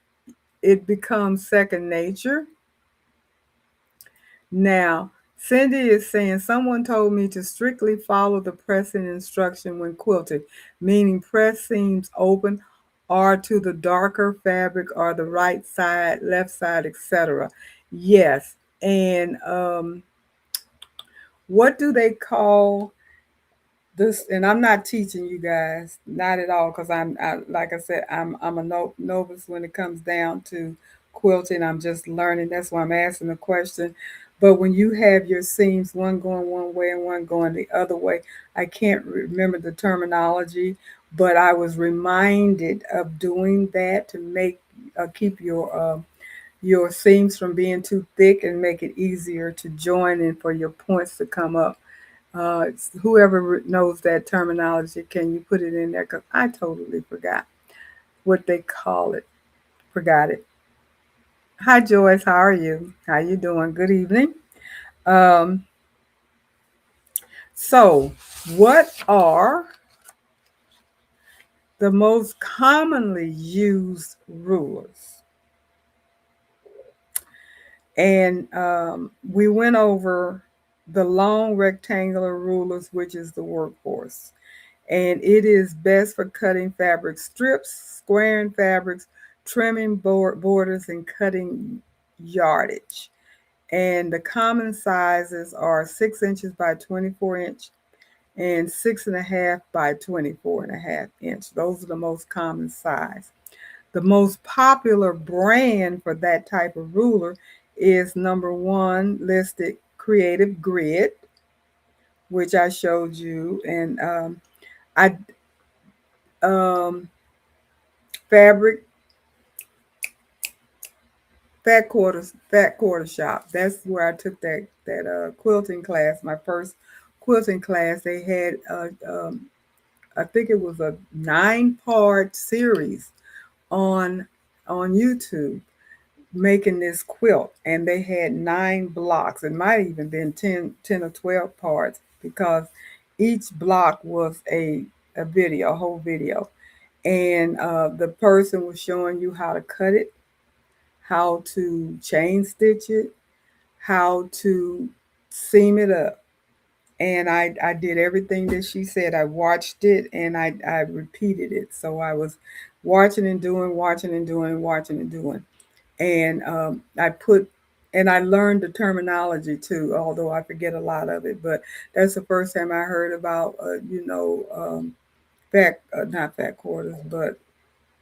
it becomes second nature. Now, Cindy is saying someone told me to strictly follow the pressing instruction when quilting, meaning press seams open or to the darker fabric or the right side, left side, etc. Yes. And what do they call this? And I'm not teaching you guys, not at all, because like I said, I'm a novice when it comes down to quilting. I'm just learning. That's why I'm asking the question. But when you have your seams, one going one way and one going the other way, I can't remember the terminology, but I was reminded of doing that to make keep your seams from being too thick and make it easier to join and for your points to come up. Whoever knows that terminology, can you put it in there? Because I totally forgot what they call it. Forgot it. Hi, Joyce. How are you? How you doing? Good evening. Um, so, what are the most commonly used rulers? And we went over the long rectangular rulers, which is the workhorse. And it is best for cutting fabric strips, squaring fabrics, trimming borders, and cutting yardage. And the common sizes are 6 inches by 24 inch and 6.5 by 24.5 inch. Those are the most common size. The most popular brand for that type of ruler is number one listed Creative Grid, which I showed you, and I um, fabric fat quarter shop. That's where I took that quilting class. My first quilting class. They had I think it was a 9-part series on YouTube making this quilt, and they had 9 blocks. It might even been 10 or 12 parts because each block was a video, a whole video, and the person was showing you how to cut it, how to chain stitch it, how to seam it up. And I did everything that she said. I watched it and I repeated it. So I was watching and doing, watching and doing, watching and doing. And and I learned the terminology too, although I forget a lot of it. But that's the first time I heard about, not fat quarters, but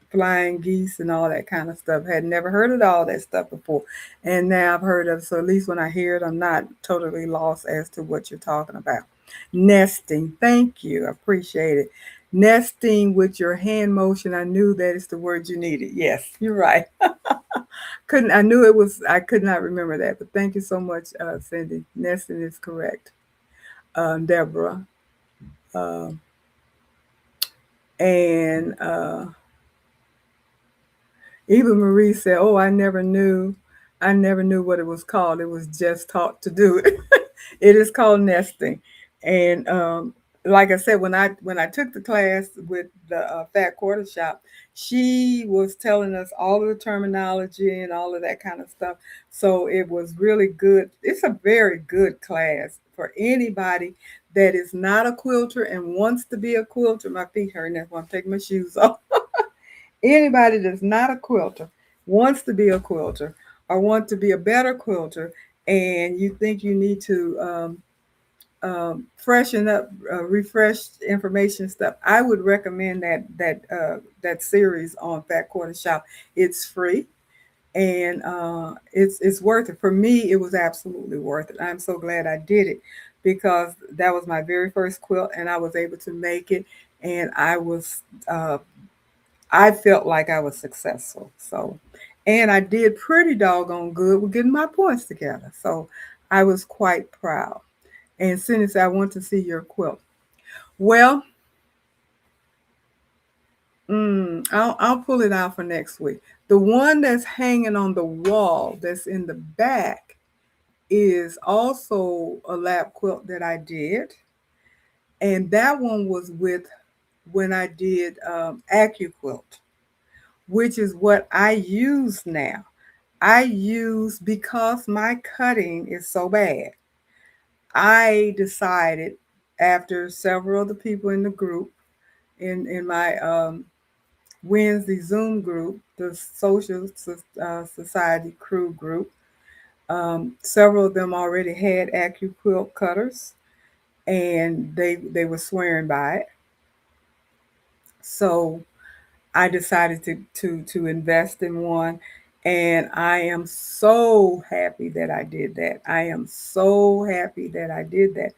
flying geese and all that kind of stuff. Had never heard of all that stuff before. And now I've heard of it. So at least when I hear it, I'm not totally lost as to what you're talking about. Nesting. Thank you. I appreciate it. Nesting with your hand motion. I knew that is the word you needed. Yes, you're right. Couldn't I knew it was I could not remember that, but thank you so much, Cindy. Nesting is correct. Deborah. Um, and Eva Marie said, "Oh, I never knew what it was called. It was just taught to do it. It is called nesting." And like I said, when I took the class with the Fat Quarter Shop, she was telling us all of the terminology and all of that kind of stuff. So it was really good. It's a very good class for anybody that is not a quilter and wants to be a quilter. My feet hurting. That's why I'm taking my shoes off. Anybody that's not a quilter, wants to be a quilter, or want to be a better quilter, and you think you need to freshen up, refresh information stuff, I would recommend that series on Fat Quarter Shop. It's free, and it's worth it. For me, it was absolutely worth it. I'm so glad I did it because that was my very first quilt, and I was able to make it, and uh, I felt like I was successful. So, and I did pretty doggone good with getting my points together. So, I was quite proud. And Cindy said, I want to see your quilt. Well, I'll pull it out for next week. The one that's hanging on the wall that's in the back is also a lap quilt that I did. And that one was with when I did AccuQuilt, which is what I use now. I use, because my cutting is so bad, I decided after several of the people in the group, in my Wednesday Zoom group, the Social Society crew group, several of them already had AccuQuilt cutters, and they were swearing by it. So I decided to invest in one, and I am so happy that I did that. I am so happy that I did that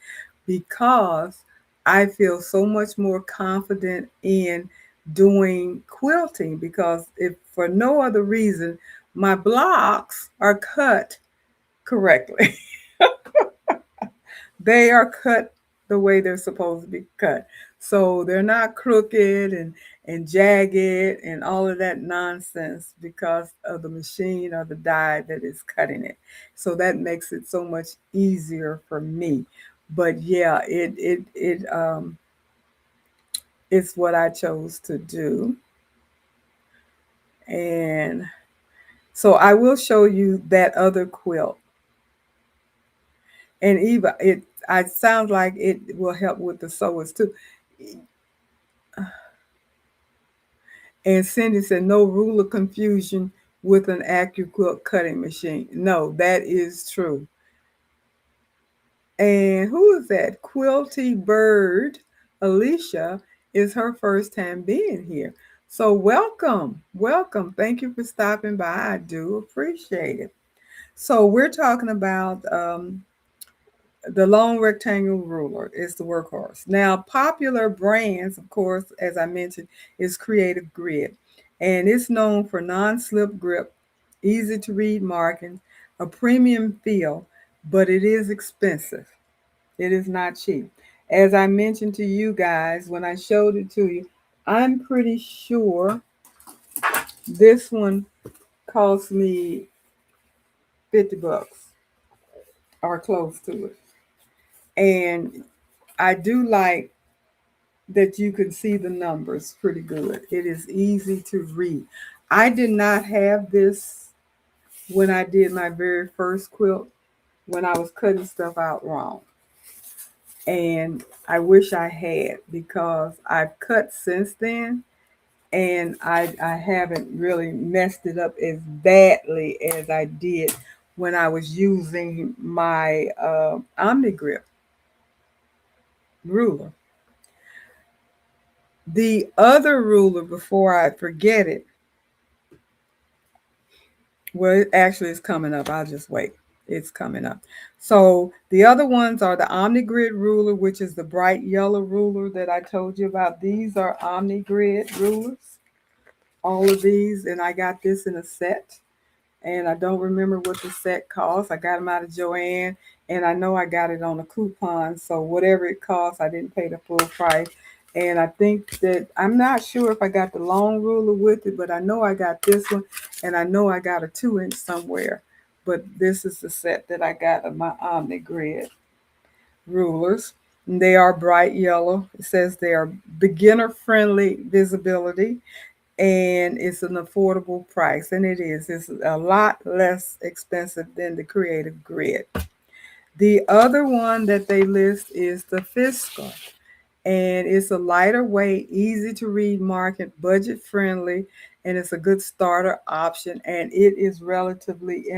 because I feel so much more confident in doing quilting, because if for no other reason, my blocks are cut correctly. They are cut the way they're supposed to be cut. So they're not crooked and jagged and all of that nonsense because of the machine or the die that is cutting it. So that makes it so much easier for me. But yeah, it's what I chose to do. And so I will show you that other quilt. And Eva, it sounds like it will help with the sewers too. And Cindy said, no ruler confusion with an AccuQuilt cutting machine. No, that is true. And who is that? Quilty Bird Alicia is her first time being here. So welcome, welcome. Thank you for stopping by. I do appreciate it. So we're talking about the long rectangle ruler is the workhorse. Now, popular brands, of course, as I mentioned, is Creative Grid, and it's known for non-slip grip, easy to read markings, a premium feel, but it is expensive. It is not cheap. As I mentioned to you guys when I showed it to you, I'm pretty sure this one cost me 50 bucks or close to it. And I do like that you can see the numbers pretty good. It is easy to read. I did not have this when I did my very first quilt, when I was cutting stuff out wrong. And I wish I had, because I've cut since then, and I haven't really messed it up as badly as I did when I was using my OmniGrip ruler. The other ruler, before I forget it, well, it actually is coming up. I'll just wait. It's coming up. So the other ones are the OmniGrid ruler, which is the bright yellow ruler that I told you about. These are OmniGrid rulers, all of these, and I got this in a set. And I don't remember what the set cost. I got them out of Joann, and I know I got it on a coupon. So whatever it costs, I didn't pay the full price. And I think that I'm not sure if I got the long ruler with it, but I know I got this one, and I know I got a 2-inch somewhere. But this is the set that I got of my OmniGrid rulers. And they are bright yellow. It says they are beginner friendly visibility, and it's an affordable price, and it is. It's a lot less expensive than the Creative Grid. The other one that they list is the Fiscal, and it's a lighter weight, easy to read market, budget friendly, and it's a good starter option, and it is relatively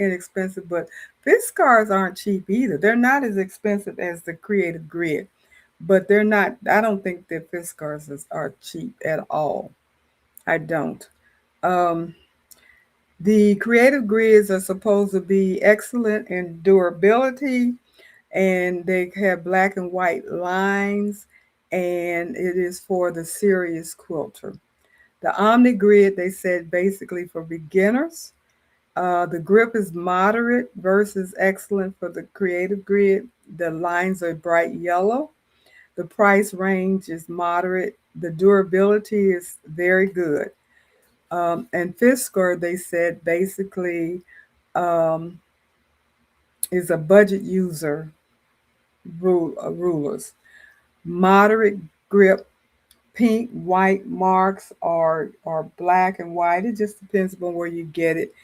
inexpensive, but Fiskars aren't cheap either. They're not as expensive as the Creative Grid, but they're not. I don't think that are cheap at all. I don't. Um, the Creative Grids are supposed to be excellent in durability, and they have black and white lines, and it is for the serious quilter. The Omni Grid, they said, basically for beginners. The grip is moderate versus excellent for the Creative Grid. The lines are bright yellow. The price range is moderate. The durability is very good. And Fisker, they said, basically um, is a budget user rulers. Moderate grip, pink, white marks, or black and white. It just depends upon where you get it.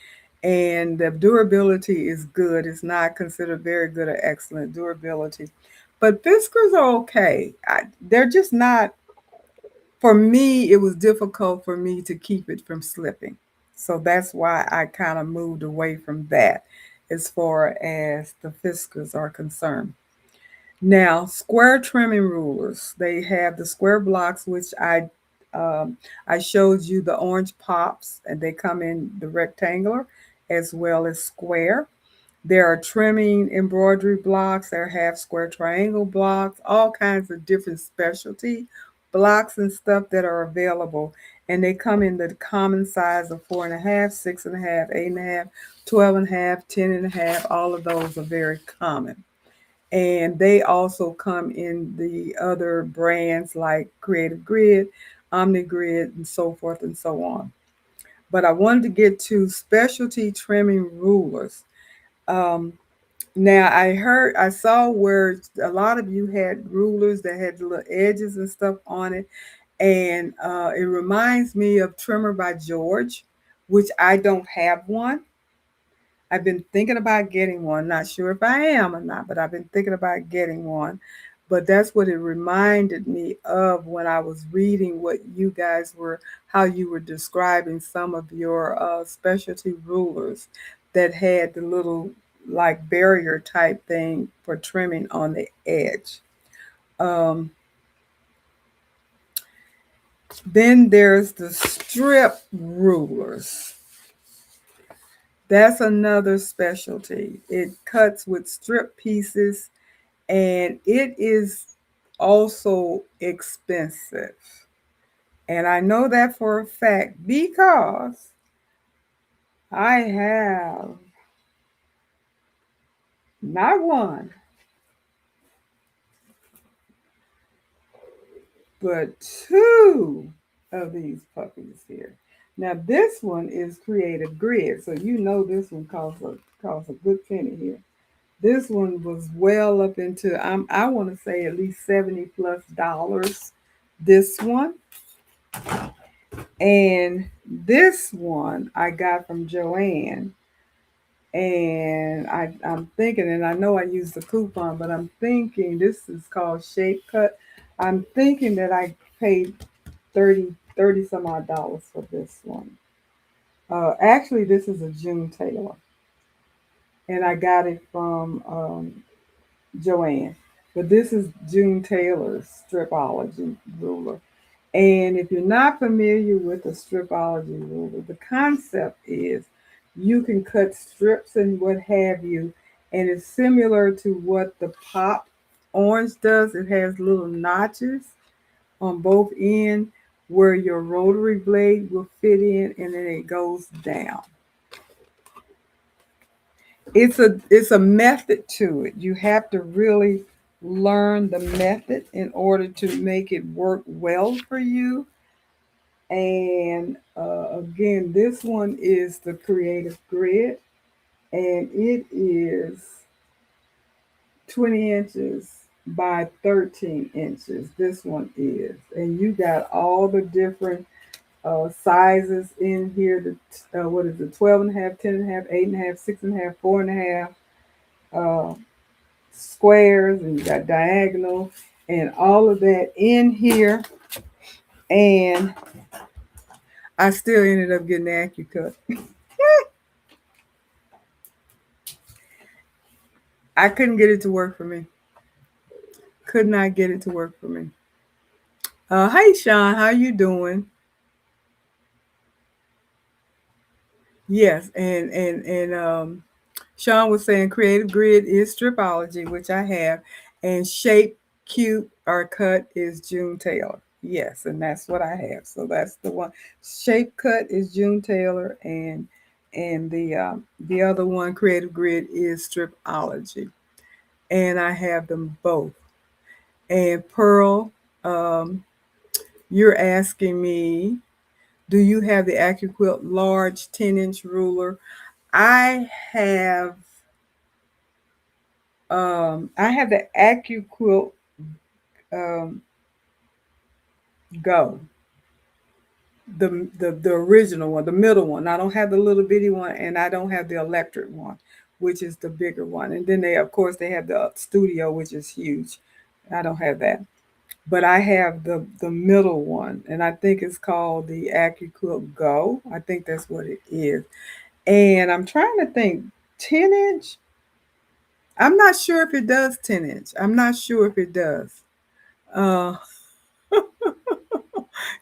And the durability is good. It's not considered very good or excellent durability. But Fiskars are okay. They're just not, for me, it was difficult for me to keep it from slipping. So that's why I kind of moved away from that as far as the Fiskars are concerned. Now, square trimming rulers. They have the square blocks, which I showed you the orange pops, and they come in the rectangular as well as square. There are trimming embroidery blocks. There are half square triangle blocks, all kinds of different specialty blocks and stuff that are available. And they come in the common size of 4.5, 6.5, 8.5, 12.5, 10.5. All of those are very common. And they also come in the other brands like Creative Grid, Omni Grid, and so forth and so on. But I wanted to get to specialty trimming rulers. Um, Now I saw where a lot of you had rulers that had little edges and stuff on it, and it reminds me of Trimmer by George, which I don't have one. I've been thinking about getting one. Not sure if I am or not, but I've been thinking about getting one. But that's what it reminded me of when I was reading what you guys were, how you were describing some of your specialty rulers that had the little like barrier type thing for trimming on the edge. Um, then there's the strip rulers. That's another specialty. It cuts with strip pieces, and it is also expensive. And I know that for a fact because I have not one, but two of these puppies here. Now this one is Creative Grid, so you know this one costs a good penny here. This one was well up into I want to say at least $70 plus. This one. And this one I got from Joanne. And I'm thinking, and I know I used the coupon, but I'm thinking this is called Shape Cut. I'm thinking that I paid 30 some odd dollars for this one. Actually, this is a June Taylor, and I got it from Joanne. But this is June Taylor's Stripology ruler. And if you're not familiar with the stripology ruler, the concept is you can cut strips and what have you, and it's similar to what the pop orange does. It has little notches on both ends where your rotary blade will fit in, and then it goes down. It's a method to it. You have to really learn the method in order to make it work well for you. And again, this one is the Creative Grid, and it is 20 inches by 13 inches. This one is. And you got all the different sizes in here. What is it? 12.5, 10.5, 8.5, 6.5, 4.5 squares, and you got diagonal and all of that in here. And I still ended up getting the AccuCut. I couldn't get it to work for me. Could not get it to work for me. Hey Sean, how you doing? Yes, and Sean was saying creative grid is stripology, which I have, and shape, cute, or cut is June Taylor. Yes, and that's what I have. So that's the one. Shape cut is June Taylor, and the other one, creative grid, is stripology, and I have them both. And Pearl, um, you're asking me, do you have the AccuQuilt large 10-inch ruler? I have I have the AccuQuilt um, Go, the original one, the middle one. I don't have the little bitty one, and I don't have the electric one, which is the bigger one. And then they, of course, they have the Studio, which is huge. I don't have that, but I have the middle one, and I think it's called the AccuQuilt Go. I think that's what it is. And I'm trying to think, 10-inch. I'm not sure if it does 10-inch. I'm not sure if it does. Uh,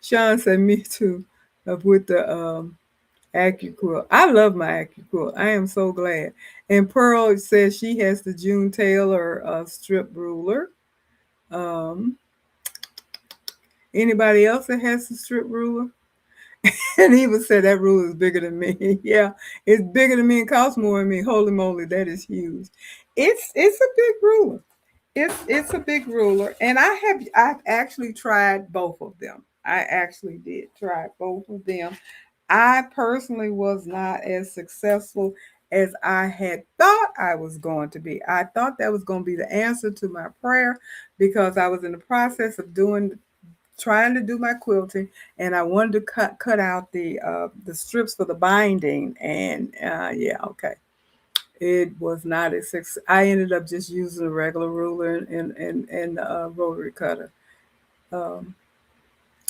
Sean said, "Me too." With the AccuQuilt, I love my AccuQuilt. I am so glad. And Pearl says she has the June Taylor strip ruler. Um, Anybody else that has the strip ruler? And he would say that ruler is bigger than me. Yeah, it's bigger than me and costs more than me. Holy moly, that is huge. It's a big ruler. It's a big ruler, and I've actually tried both of them. I actually did try both of them. I personally was not as successful as I had thought I was going to be. I thought that was going to be the answer to my prayer because I was in the process of doing trying to do my quilting, and I wanted to cut out the strips for the binding, and yeah, okay. It was not a success. I ended up just using a regular ruler and rotary cutter. Um,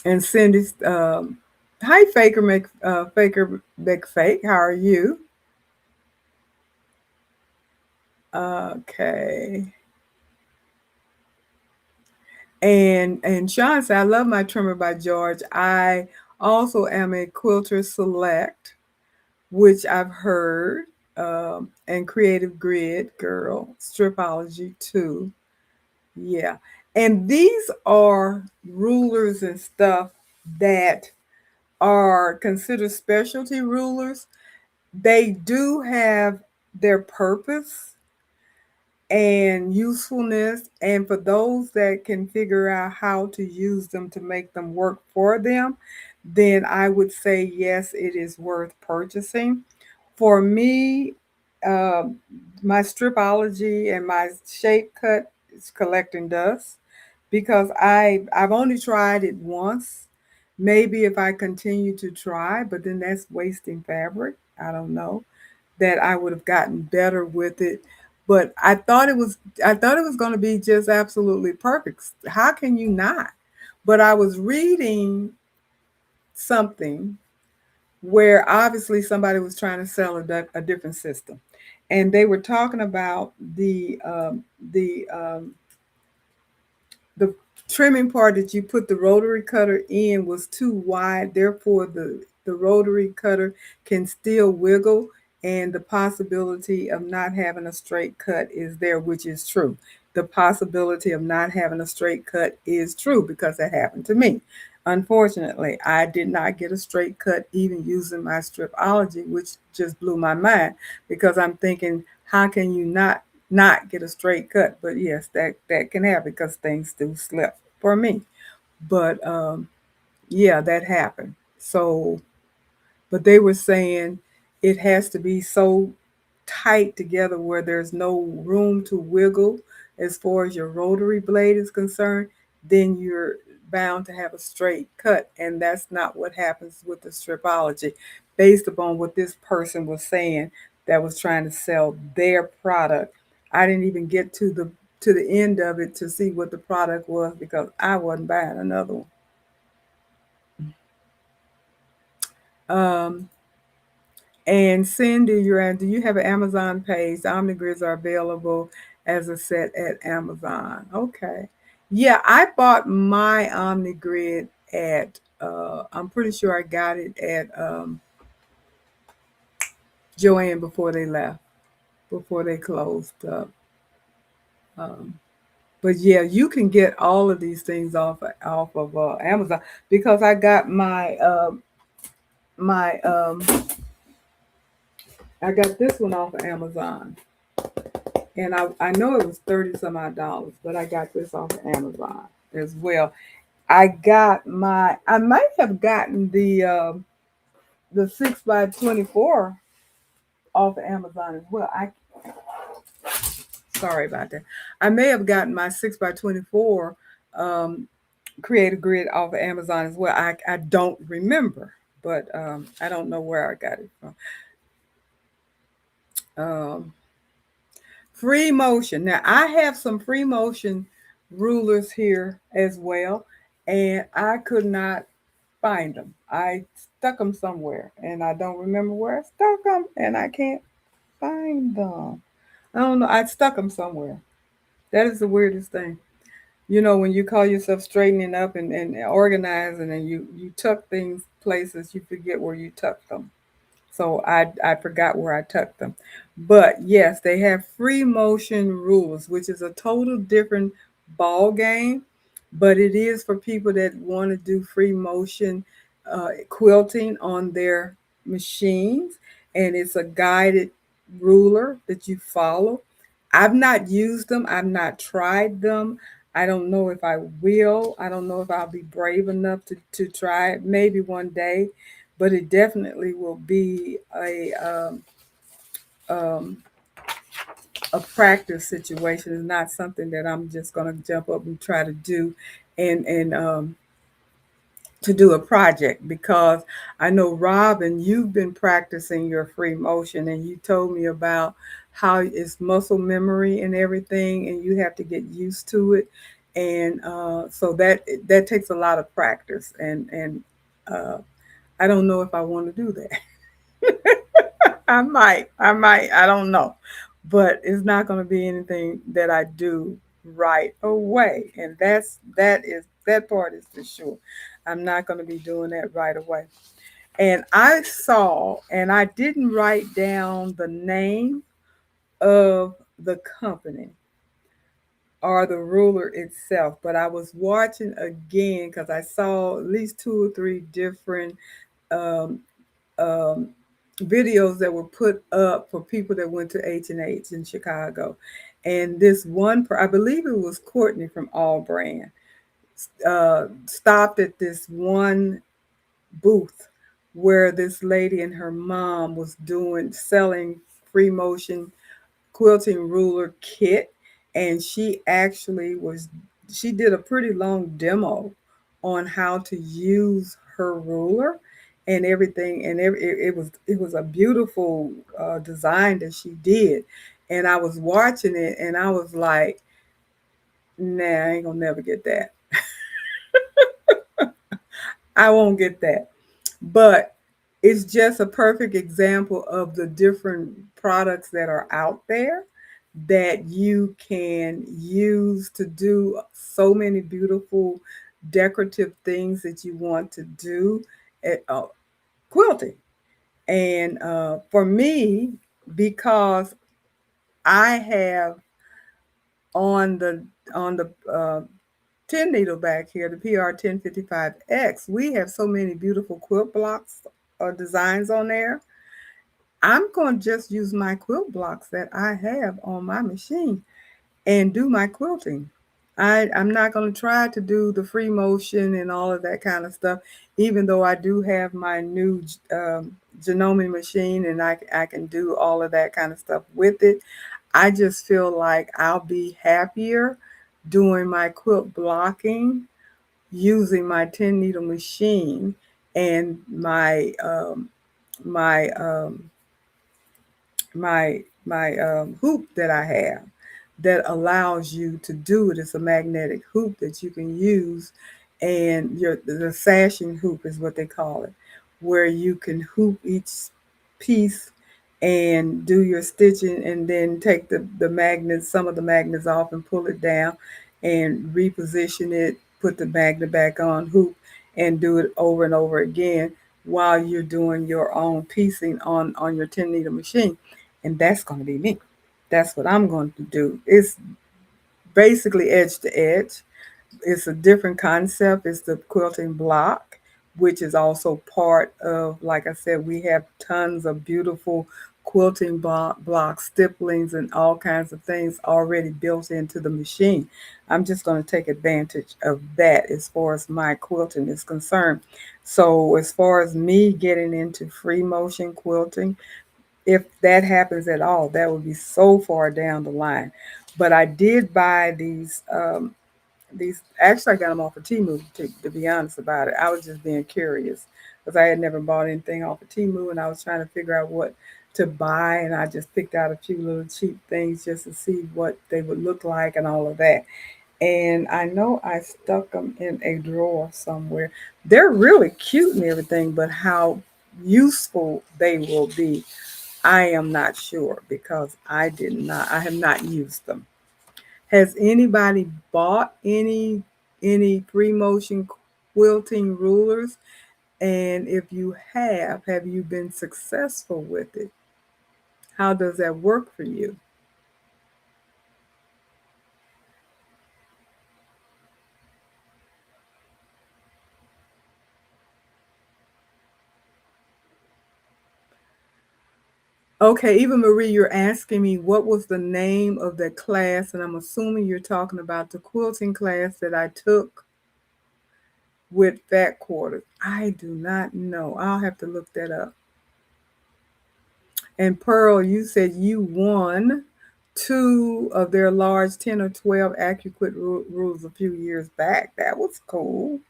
and Cindy's, hi Faker make fake. How are you? Okay. And Sean said, I love my trimmer by George. I also am a quilter select, which I've heard, and creative grid girl, stripology too. Yeah. And these are rulers and stuff that are considered specialty rulers. They do have their purpose and usefulness. And for those that can figure out how to use them to make them work for them, then I would say yes, it is worth purchasing. For me, um, my stripology and my shape cut is collecting dust because I've only tried it once. Maybe if I continue to try, but then that's wasting fabric. I don't know that I would have gotten better with it. But I thought it was going to be just absolutely perfect. How can you not? But I was reading something where obviously somebody was trying to sell a different system, and they were talking about the trimming part that you put the rotary cutter in was too wide. Therefore, the rotary cutter can still wiggle, and the possibility of not having a straight cut is there, which is true. The possibility of not having a straight cut is true because that happened to me. Unfortunately, I did not get a straight cut even using my stripology, which just blew my mind because I'm thinking, how can you not get a straight cut? But yes, that can happen because things do slip for me. But yeah, that happened. So but they were saying it has to be so tight together where there's no room to wiggle as far as your rotary blade is concerned, then you're bound to have a straight cut. And that's not what happens with the stripology, based upon what this person was saying that was trying to sell their product. I didn't even get to the end of it to see what the product was because I wasn't buying another one. Um, And Cindy, do you have an Amazon page? The OmniGrids are available as a set at Amazon. Okay. Yeah, I bought my Omni Grid at I'm pretty sure I got it at Joanne before they left, before they closed up. Um, but yeah, you can get all of these things off of Amazon because I got my I got this one off of Amazon, and I know it was 30 some odd dollars, but I got this off of Amazon as well. I might have gotten the 6 by 24 off of Amazon as well. I Sorry about that. I may have gotten my 6 by 24 um, Creative Grid off of Amazon as well. I don't remember, but I don't know where I got it from. Um, Free motion. Now I have some free motion rulers here as well, and I could not find them. I stuck them somewhere, and I don't remember where I stuck them, and I can't find them. I don't know. I stuck them somewhere. That is the weirdest thing. You know, when you call yourself straightening up and organizing, and you tuck things places, you forget where you tucked them. So I forgot where I tucked them. But yes, they have free motion rules, which is a total different ball game. But it is for people that want to do free motion quilting on their machines, and it's a guided ruler that you follow. I've not used them. I've not tried them. I don't know if I will. I don't know if I'll be brave enough to try it. Maybe one day, but it definitely will be um, a practice situation. It's not something that I'm just going to jump up and try to do, and to do a project, because I know, Robin, you've been practicing your free motion, and you told me about how it's muscle memory and everything, and you have to get used to it, and so that takes a lot of practice, and uh, I don't know if I want to do that. I don't know, but it's not going to be anything that I do right away, and that part is for sure. I'm not going to be doing that right away. And I saw, and I didn't write down the name of the company or the ruler itself, but I was watching again because I saw at least two or three different um, um, videos that were put up for people that went to H&H in Chicago. And this one, I believe it was Courtney from All Brand, stopped at this one booth where this lady and her mom was selling free motion quilting ruler kit, and she did a pretty long demo on how to use her ruler and everything, and it was a beautiful design that she did, and I was watching it and I was like, nah, I ain't gonna never get that. I won't get that. But it's just a perfect example of the different products that are out there that you can use to do so many beautiful decorative things that you want to do at quilting. And for me, because I have on the 10 needle back here, the PR 1055X, we have so many beautiful quilt blocks or designs on there. I'm going to just use my quilt blocks that I have on my machine and do my quilting. I'm not going to try to do the free motion and all of that kind of stuff, even though I do have my new Janome machine, and I can do all of that kind of stuff with it. I just feel like I'll be happier doing my quilt blocking using my 10 needle machine and my my hoop that I have that allows you to do it. It's a magnetic hoop that you can use, and the sashing hoop is what they call it, where you can hoop each piece and do your stitching, and then take the magnets, some of the magnets off, and pull it down and reposition it, put the magnet back on, hoop, and do it over and over again while you're doing your own piecing on your 10 needle machine. And that's going to be me. That's what I'm going to do. It's basically edge to edge. It's a different concept. It's the quilting block, which is also part of, like I said, we have tons of beautiful quilting blocks, stipplings, and all kinds of things already built into the machine. I'm just going to take advantage of that as far as my quilting is concerned. So, as far as me getting into free motion quilting, if that happens at all, that would be so far down the line. But I did buy these actually I got them off of Temu, to be honest about it. I was just being curious because I had never bought anything off of Temu, and I was trying to figure out what to buy, and I just picked out a few little cheap things just to see what they would look like and all of that. And I know I stuck them in a drawer somewhere. They're really cute and everything, but how useful they will be, I am not sure, because I have not used them. Has anybody bought any free motion quilting rulers? And if you have you been successful with it? How does that work for you? Okay, Eva Marie, you're asking me what was the name of that class, and I'm assuming you're talking about the quilting class that I took with fat quarters. I do not know. I'll have to look that up. And Pearl, you said you won two of their large 10 or 12 AccuQuit rules a few years back. That was cool.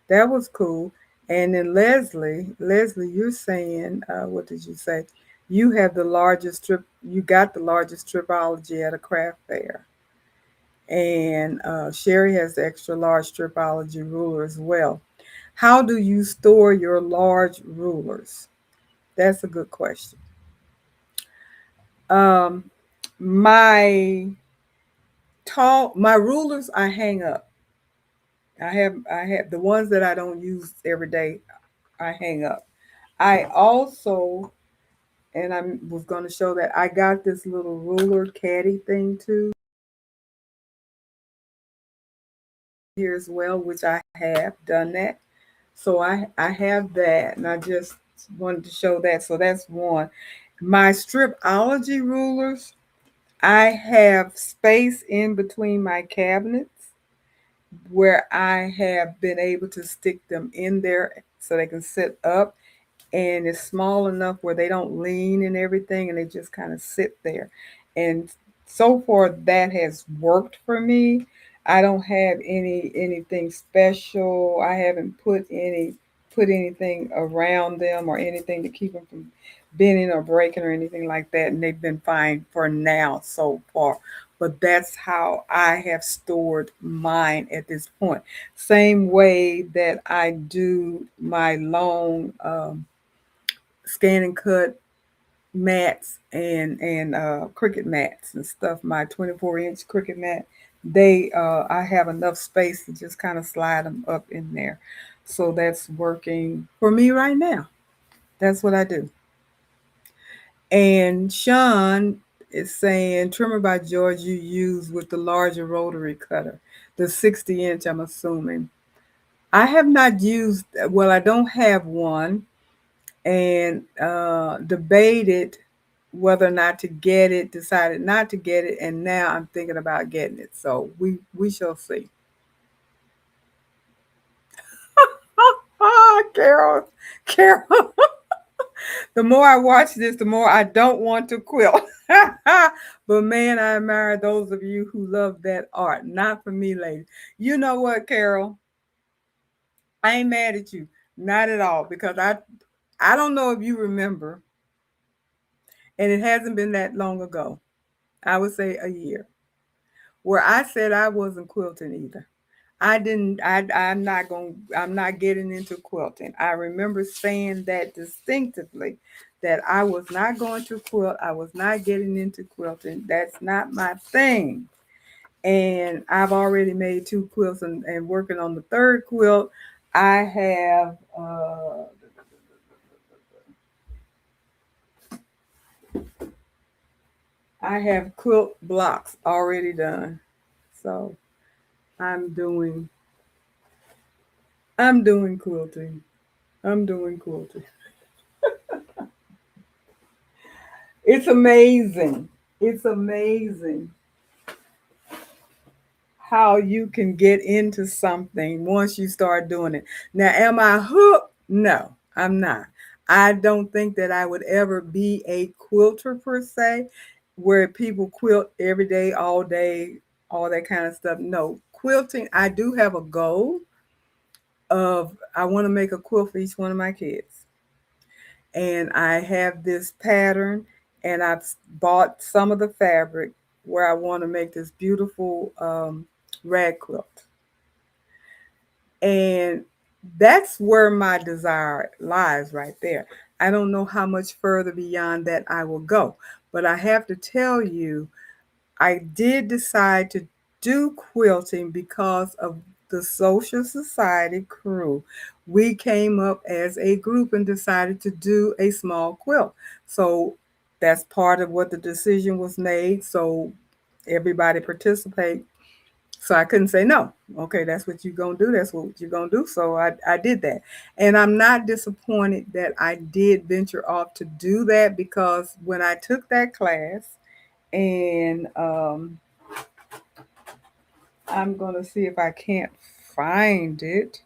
That was cool. And then Leslie, you're saying, what did you say? You have the largest strip, you got the largest stripology at a craft fair. And Sherry has the extra large stripology ruler as well. How do you store your large rulers? That's a good question. Um, my my rulers I hang up. I have the ones that I don't use every day. I hang up. I also, and I was going to show that I got this little ruler caddy thing too here as well, which I have done that. So I have that, and I just wanted to show that. So that's one. My stripology rulers, I have space in between my cabinets where I have been able to stick them in there so they can sit up, and it's small enough where they don't lean and everything, and they just kind of sit there. And so far that has worked for me. I don't have anything special. I haven't put anything around them or anything to keep them from bending or breaking or anything like that, and they've been fine for now so far. But that's how I have stored mine at this point. Same way that I do my long scan and cut mats and cricket mats and stuff. My 24-inch cricket mat, they I have enough space to just kind of slide them up in there. So that's working for me right now. That's what I do. And Sean is saying trimmer by George you use with the larger rotary cutter, the 60-inch, I'm assuming. I have not used, well, I don't have one, and debated whether or not to get it, decided not to get it, and now I'm thinking about getting it. So we shall see. Ah, Carol, Carol. The more I watch this, the more I don't want to quilt. But man, I admire those of you who love that art. Not for me, ladies. You know what, Carol? I ain't mad at you. Not at all. Because I don't know if you remember, and it hasn't been that long ago. I would say a year, where I said I wasn't quilting either. I didn't I'm not getting into quilting. I remember saying that distinctively that I was not going to quilt. I was not getting into quilting. That's not my thing. And I've already made two quilts and working on the third quilt. I have quilt blocks already done. So I'm doing I'm doing quilting. I'm doing quilting. It's amazing. It's amazing how you can get into something once you start doing it. Now, am I hooked? No, I'm not. I don't think that I would ever be a quilter per se, where people quilt every day, all day, all that kind of stuff. No, quilting, I do have a goal of I want to make a quilt for each one of my kids. And I have this pattern, and I've bought some of the fabric where I want to make this beautiful rag quilt. And that's where my desire lies right there. I don't know how much further beyond that I will go, but I have to tell you, I did decide to do quilting because of the Social Society crew. We came up as a group and decided to do a small quilt. So that's part of what the decision was made. So everybody participate. So I couldn't say no. Okay, that's what you're gonna do. That's what you're gonna do. So I did that. And I'm not disappointed that I did venture off to do that, because when I took that class, and I'm gonna see if I can't find it.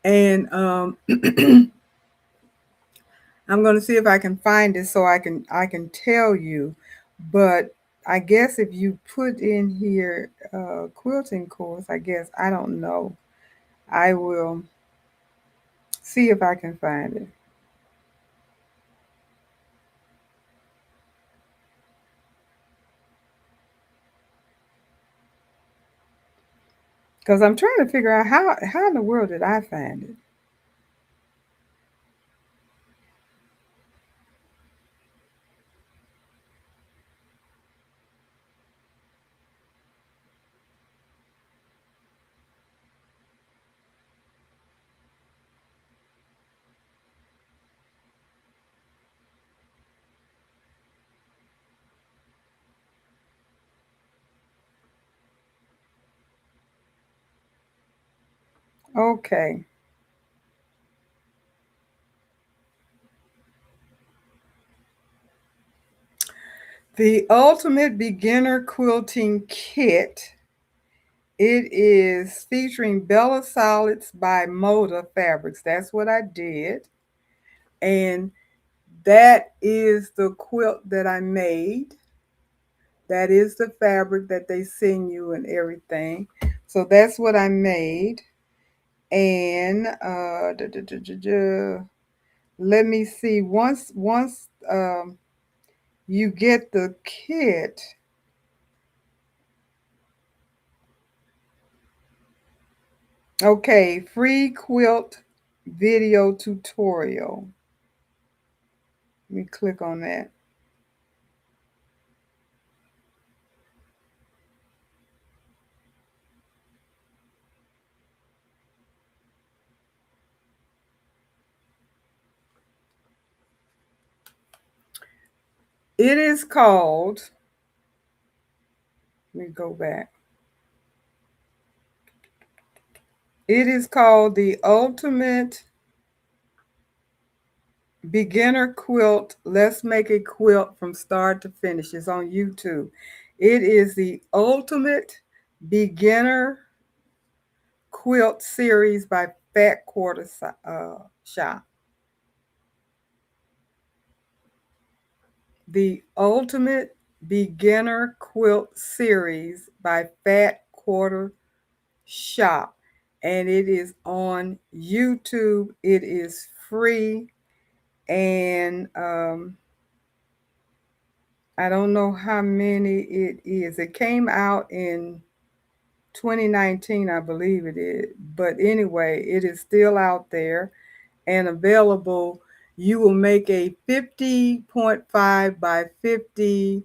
And I'm gonna see if I can find it so I can tell you. But I guess if you put in here quilting course, I guess I don't know. I will see if I can find it. Because I'm trying to figure out how in the world did I find it. Okay. The Ultimate Beginner Quilting Kit. It is featuring Bella Solids by Moda Fabrics. That's what I did. And that is the quilt that I made. That is the fabric that they send you and everything. So that's what I made. And let me see. Once you get the kit, okay, free quilt video tutorial. Let me click on that. It is called, let me go back. It is called the Ultimate Beginner Quilt. Let's make a quilt from start to finish. It's on YouTube. It is the Ultimate Beginner Quilt series by Fat Quarter Shop. The Ultimate Beginner Quilt series by Fat Quarter Shop. And it is on YouTube. It is free. And I don't know how many it is. It came out in 2019, I believe it is. But anyway, it is still out there and available. You will make a 50.5 by 50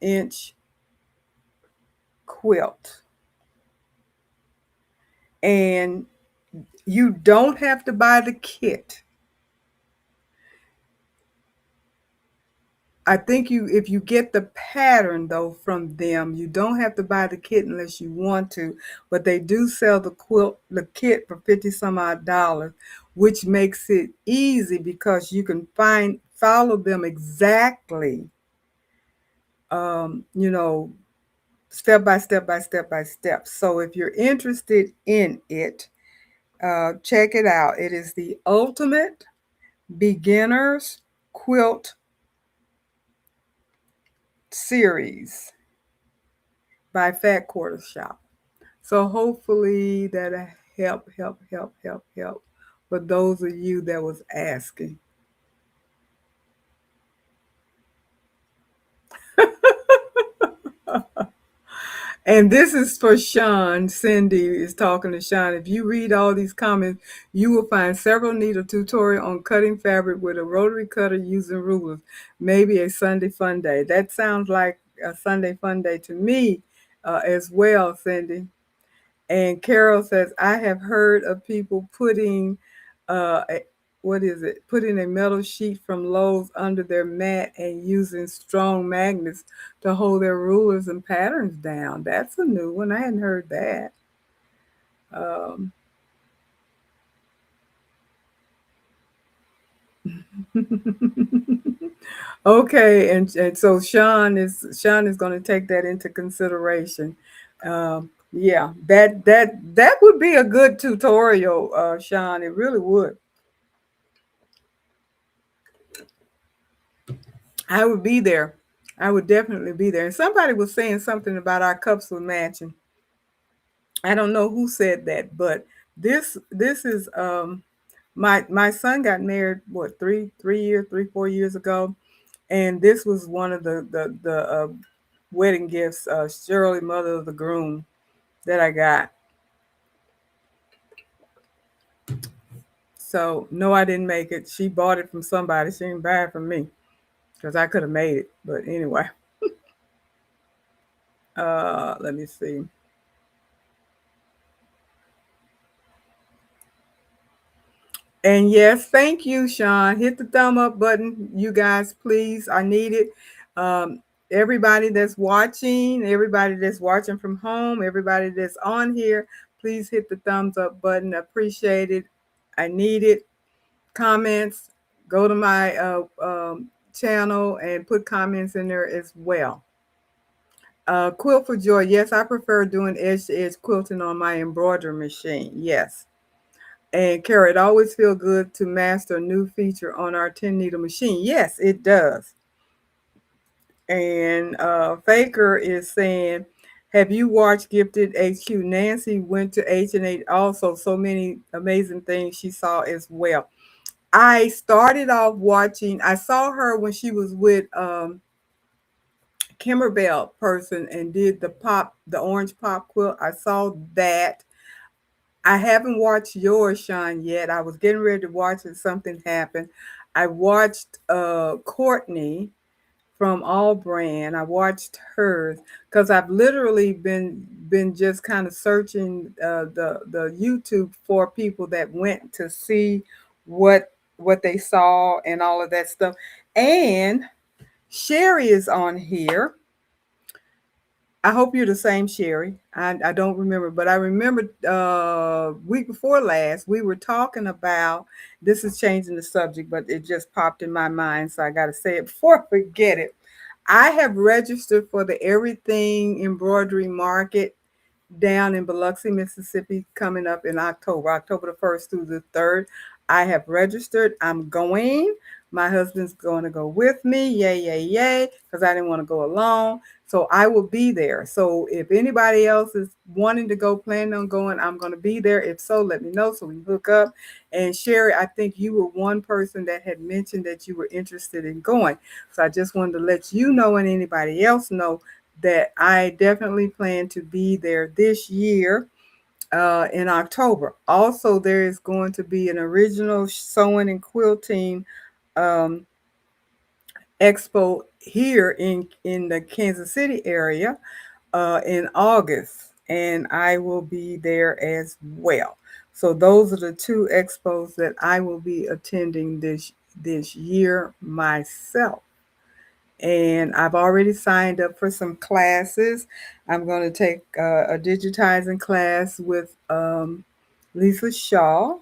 inch quilt. And you don't have to buy the kit. I think you if you get the pattern though from them, you don't have to buy the kit unless you want to, but they do sell the kit for 50 some odd dollars, which makes it easy because you can follow them exactly, you know, step by step by step by step. So if you're interested in it, check it out. It is the Ultimate Beginners Quilt Series by Fat Quarter Shop. So hopefully that'll help for those of you that was asking. And this is for Sean. Cindy is talking to Sean. If you read all these comments, you will find several needle tutorial on cutting fabric with a rotary cutter using rulers. Maybe a Sunday fun day. That sounds like a Sunday fun day to me as well, Cindy. And Carol says, I have heard of people putting, a, what is it? Putting a metal sheet from Lowe's under their mat and using strong magnets to hold their rulers and patterns down. That's a new one. I hadn't heard that. Um, okay, and so Sean is going to take that into consideration. Yeah, that would be a good tutorial, Sean. It really would. I would be there. I would definitely be there. And somebody was saying something about our cups were matching. I don't know who said that, but this is my son got married what 4 years ago, and this was one of the wedding gifts, Shirley, mother of the groom, that I got. So no, I didn't make it. She bought it from somebody. She didn't buy it from me because I could have made it. But anyway, let me see. And yes, thank you, Sean. Hit the thumb up button, you guys, please. I need it. Everybody that's watching from home, everybody that's on here, please hit the thumbs up button. Appreciate it. I need it. Comments. Go to my channel and put comments in there as well. Quilt for Joy. Yes, I prefer doing edge to edge quilting on my embroidery machine. Yes. And Kara, it always feels good to master a new feature on our 10 needle machine. Yes, it does. And Faker is saying, have you watched Gifted HQ? Nancy went to H&H also. So many amazing things she saw as well. I started off watching, I saw her when she was with Kimmerbell person and did the orange pop quilt. I saw that. I haven't watched yours, Sean, yet. I was getting ready to watch it. Something happened. I watched Courtney from All Brand. I watched hers because I've literally been just kind of searching the YouTube for people that went to see what they saw and all of that stuff. And Sherry is on here. I hope you're the same, Sherry. I don't remember, but I remember week before last we were talking about, this is changing the subject, but it just popped in my mind, so I got to say it before I forget it. I have registered for the Everything Embroidery Market down in Biloxi, Mississippi, coming up in October the 1st through the 3rd. I have registered. I'm going. My husband's going to go with me. Yay, yay, yay, because I didn't want to go alone. So I will be there. So if anybody else is wanting to go, planning on going, I'm going to be there. If so, let me know so we can hook up. And Sherry, I think you were one person that had mentioned that you were interested in going. So I just wanted to let you know and anybody else know that I definitely plan to be there this year in October. Also, there is going to be an original sewing and quilting um, expo here in the Kansas City area in August, and I will be there as well. So those are the two expos that I will be attending this year myself. And I've already signed up for some classes. I'm going to take a digitizing class with Lisa Shaw,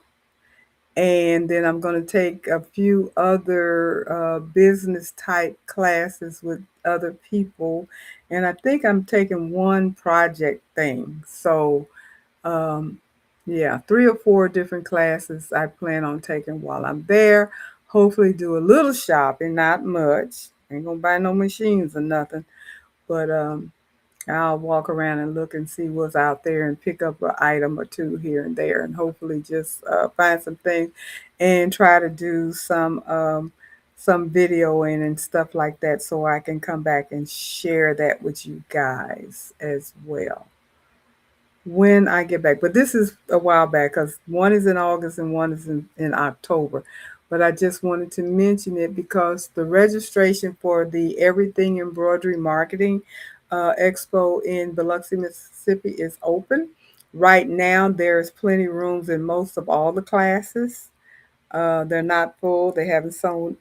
and then I'm going to take a few other business type classes with other people. And I think I'm taking one project thing. So, um, yeah, 3 or 4 different classes I plan on taking while I'm there. Hopefully, do a little shopping, not much. Ain't gonna buy no machines or nothing, but I'll walk around and look and see what's out there and pick up an item or two here and there, and hopefully just find some things and try to do some videoing and stuff like that so I can come back and share that with you guys as well when I get back. But this is a while back because one is in August and one is in October. But I just wanted to mention it because the registration for the Everything Embroidery Marketing Expo in Biloxi, Mississippi is open. Right now, there's plenty of rooms in most of all the classes. They're not full. They haven't sold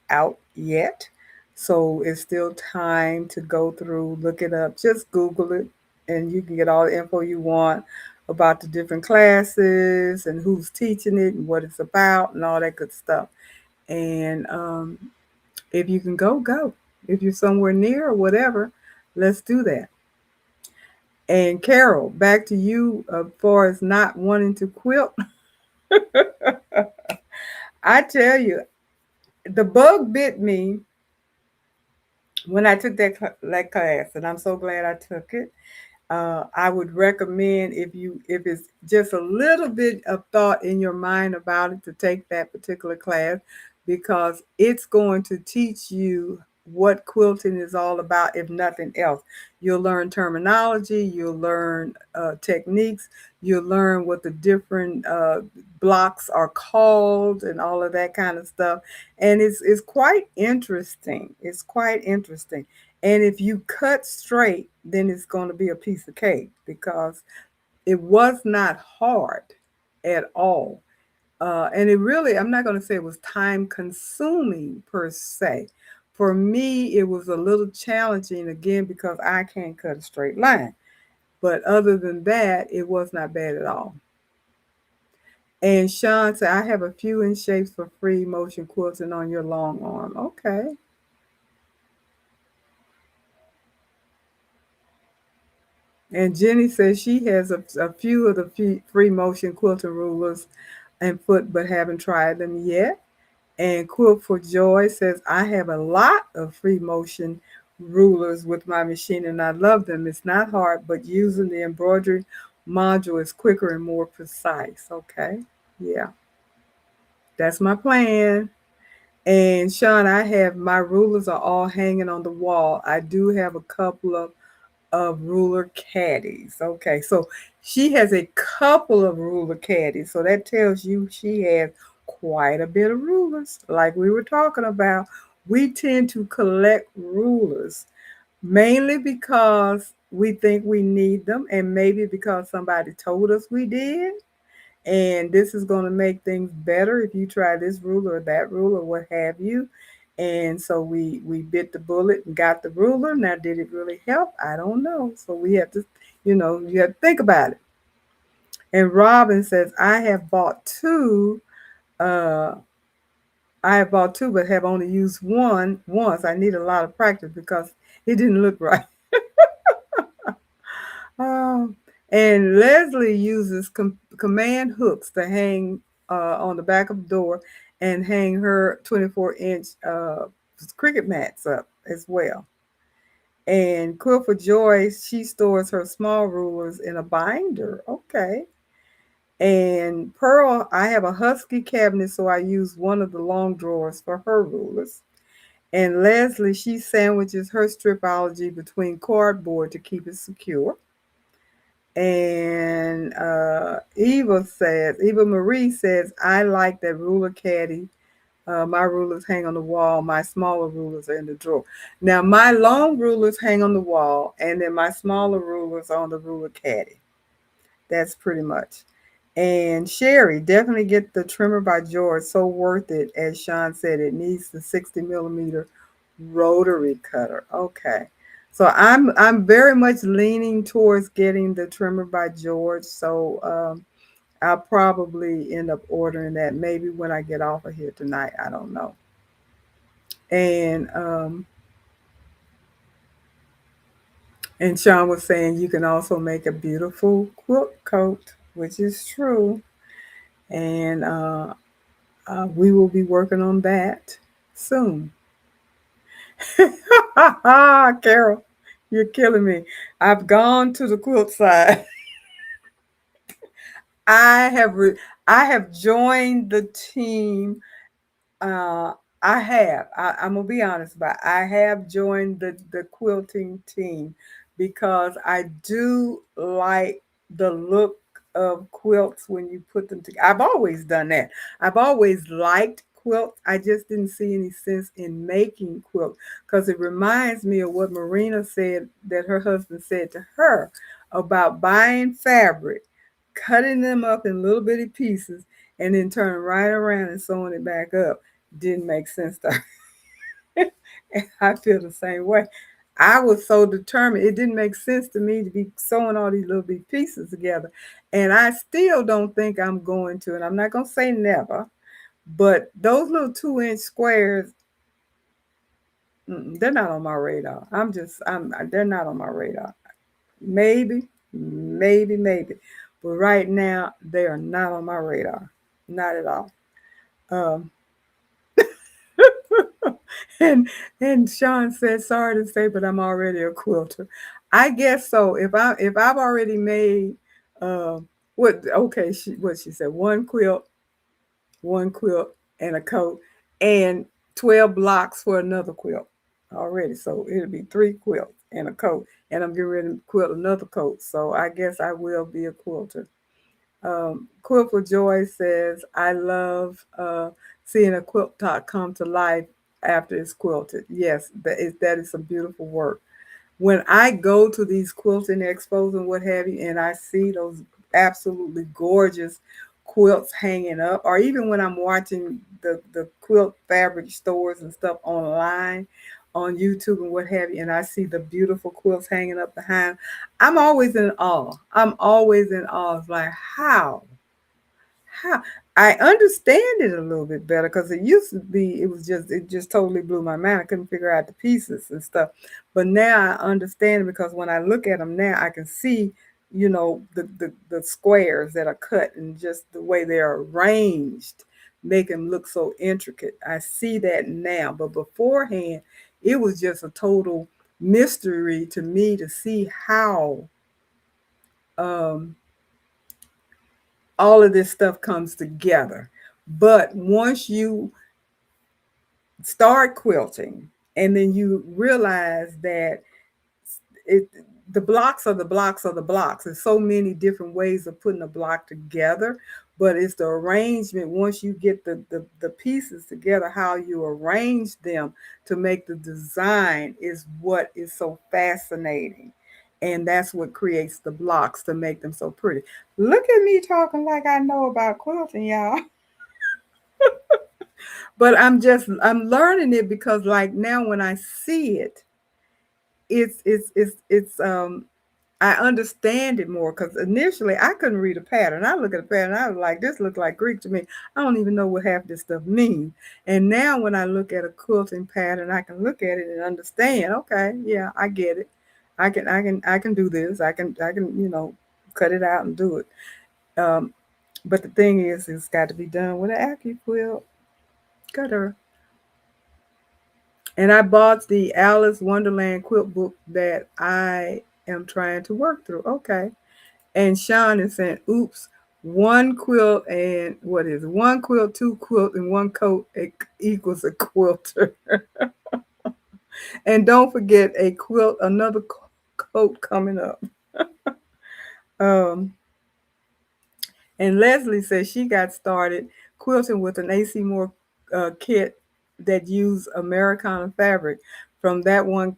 out yet. So it's still time to go through, look it up, just Google it, and you can get all the info you want about the different classes and who's teaching it and what it's about and all that good stuff. And if you can go, go. If you're somewhere near or whatever, let's do that. And Carol, back to you as far as not wanting to quilt. I tell you, the bug bit me when I took that class, and I'm so glad I took it. I would recommend if it's just a little bit of thought in your mind about it to take that particular class because it's going to teach you what quilting is all about, if nothing else. You'll learn terminology, you'll learn techniques, you'll learn what the different blocks are called and all of that kind of stuff. And it's quite interesting. It's quite interesting. And if you cut straight, then it's going to be a piece of cake because it was not hard at all. And it really, I'm not going to say it was time consuming per se. For me, it was a little challenging again because I can't cut a straight line. But other than that, it was not bad at all. And Sean said, I have a few in shapes for free motion quilting on your long arm. Okay. And Jenny says she has a few of the free motion quilting rulers and foot, but haven't tried them yet. And Quilt for Joy says, I have a lot of free motion rulers with my machine and I love them. It's not hard, but using the embroidery module is quicker and more precise. Okay. Yeah, that's my plan. And Sean, I have my rulers are all hanging on the wall. I do have a couple of ruler caddies. Okay, so she has a couple of ruler caddies. So that tells you she has quite a bit of rulers. Like we were talking about, we tend to collect rulers mainly because we think we need them and maybe because somebody told us we did. And this is going to make things better if you try this ruler or that ruler, or what have you. And so we bit the bullet and got the ruler. Now, did it really help? I don't know. So we have to, you have to think about it. And Robin says, Uh, I have bought two, but have only used one once. I need a lot of practice because it didn't look right. Oh, and Leslie uses command hooks to hang on the back of the door and hang her 24-inch cricket mats up as well. And Quill for Joy, she stores her small rulers in a binder. Okay. And Pearl, I have a husky cabinet, so I use one of the long drawers for her rulers. And Leslie, she sandwiches her stripology between cardboard to keep it secure. And Eva Marie says, I like that ruler caddy. My rulers hang on the wall. My smaller rulers are in the drawer. Now, my long rulers hang on the wall, and then my smaller rulers are on the ruler caddy. That's pretty much. And Sherry, definitely get the trimmer by George. So worth it. As Sean said, it needs the 60 millimeter rotary cutter. Okay. So I'm very much leaning towards getting the trimmer by George. So I'll probably end up ordering that maybe when I get off of here tonight. I don't know. And and Sean was saying you can also make a beautiful quilt coat, which is true. And we will be working on that soon. Carol, you're killing me. I've gone to the quilt side. I have I have joined the team. Uh, I have. I'm gonna be honest about it. I have joined the quilting team because I do like the look of quilts when you put them together. I've always done that. I've always liked quilts. I just didn't see any sense in making quilts because it reminds me of what Marina said that her husband said to her about buying fabric, cutting them up in little bitty pieces, and then turning right around and sewing it back up. Didn't make sense to her. And I feel the same way. I was so determined. It didn't make sense to me to be sewing all these little big pieces together. And I still don't think I'm going to, and I'm not going to say never, but those little 2-inch squares, they're not on my radar. They're not on my radar. Maybe, maybe. But right now, they are not on my radar. Not at all. Um, and and Sean said, "Sorry to say, but I'm already a quilter." I guess so. If I've already made uh, what okay, what she said, one quilt and a coat, and 12 blocks for another quilt already. So it'll be 3 quilts and a coat, and I'm getting ready to quilt another coat. So I guess I will be a quilter. Quilt for Joy says, I love seeing a quilt top come to life after it's quilted. Yes, that is some beautiful work. When I go to these quilting expos and what have you, and I see those absolutely gorgeous quilts hanging up, or even when I'm watching the quilt fabric stores and stuff online on YouTube and what have you, and I see the beautiful quilts hanging up behind, I'm always in awe. I'm always in awe. It's like, how I understand it a little bit better because it used to be it just totally blew my mind. I couldn't figure out the pieces and stuff, but now I understand it because when I look at them now, I can see the squares that are cut and just the way they're arranged make them look so intricate. I see that now, but beforehand, it was just a total mystery to me to see how um, all of this stuff comes together. But once you start quilting and then you realize that it the blocks are the blocks are the blocks. There's so many different ways of putting a block together, but it's the arrangement once you get the pieces together, how you arrange them to make the design is what is so fascinating. And that's what creates the blocks to make them so pretty. Look at me talking like I know about quilting, y'all. But I'm learning it because like now when I see it, it's I understand it more because initially I couldn't read a pattern. I look at a pattern, I was like, this looks like Greek to me. I don't even know what half this stuff means. And now when I look at a quilting pattern, I can look at it and understand, okay, yeah, I get it. I can do this. I can cut it out and do it. Um, but the thing is, it's got to be done with an AccuQuilt cutter. And I bought the Alice Wonderland quilt book that I am trying to work through. Okay. And Sean is saying, oops, one quilt and what is it? One quilt, two quilt, and one coat equals a quilter. And don't forget a quilt, another coat coming up. Um, And Leslie says she got started quilting with an AC Moore kit that used Americana fabric. From that one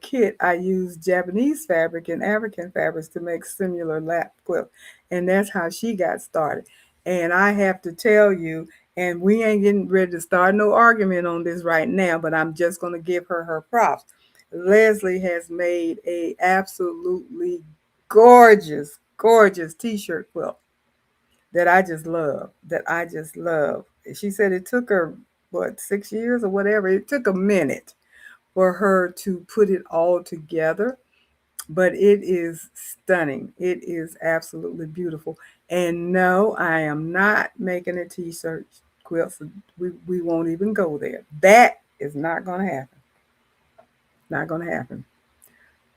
kit, I used Japanese fabric and African fabrics to make similar lap quilt. And that's how she got started. And I have to tell you, and we ain't getting ready to start no argument on this right now, but I'm just going to give her props. Leslie has made a absolutely gorgeous, gorgeous t-shirt quilt that I just love, that I just love. She said it took her, what, 6 years or whatever. It took a minute for her to put it all together, but it is stunning. It is absolutely beautiful. And no, I am not making a t-shirt quilt. So we won't even go there. That is not going to happen. Not going to happen.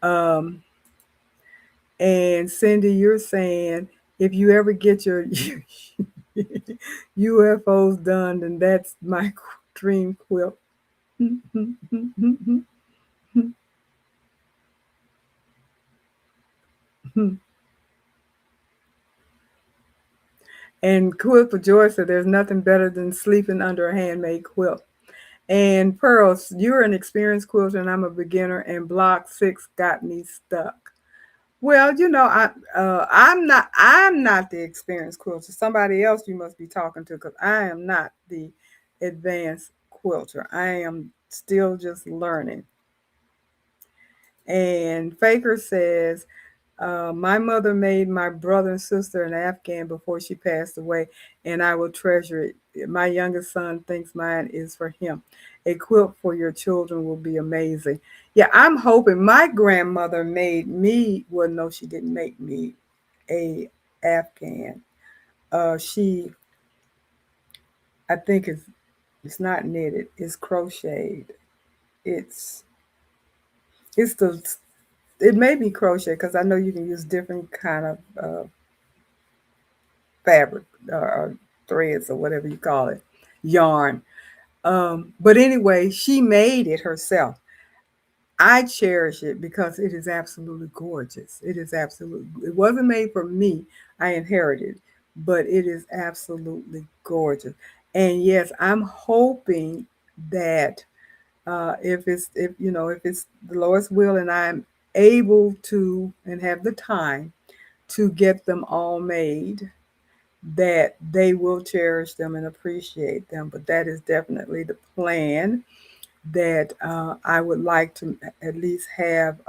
Um, And Cindy, you're saying if you ever get your UFOs done, then that's my dream quilt. And Quilt for Joy said there's nothing better than sleeping under a handmade quilt. And Pearls, you're an experienced quilter and I'm a beginner, and block 6 got me stuck. Well, I'm not the experienced quilter. Somebody else you must be talking to, because I am not the advanced quilter. I am still just learning. And Faker says, my mother made my brother and sister an Afghan before she passed away, and I will treasure it. My youngest son thinks mine is for him. A quilt for your children will be amazing. Yeah, I'm hoping my grandmother made me, well, no, she didn't make me a Afghan. She, I think it's not knitted, it's crocheted. It's, it's the, it may be crochet because I know you can use different kind of fabric or threads or whatever you call it, yarn. But anyway, she made it herself. I cherish it because it is absolutely gorgeous. It is absolutely, it wasn't made for me. I inherited, but it is absolutely gorgeous. And yes, I'm hoping that if it's the Lord's will and I'm able to and have the time to get them all made, that they will cherish them and appreciate them. But that is definitely the plan, that I would like to at least have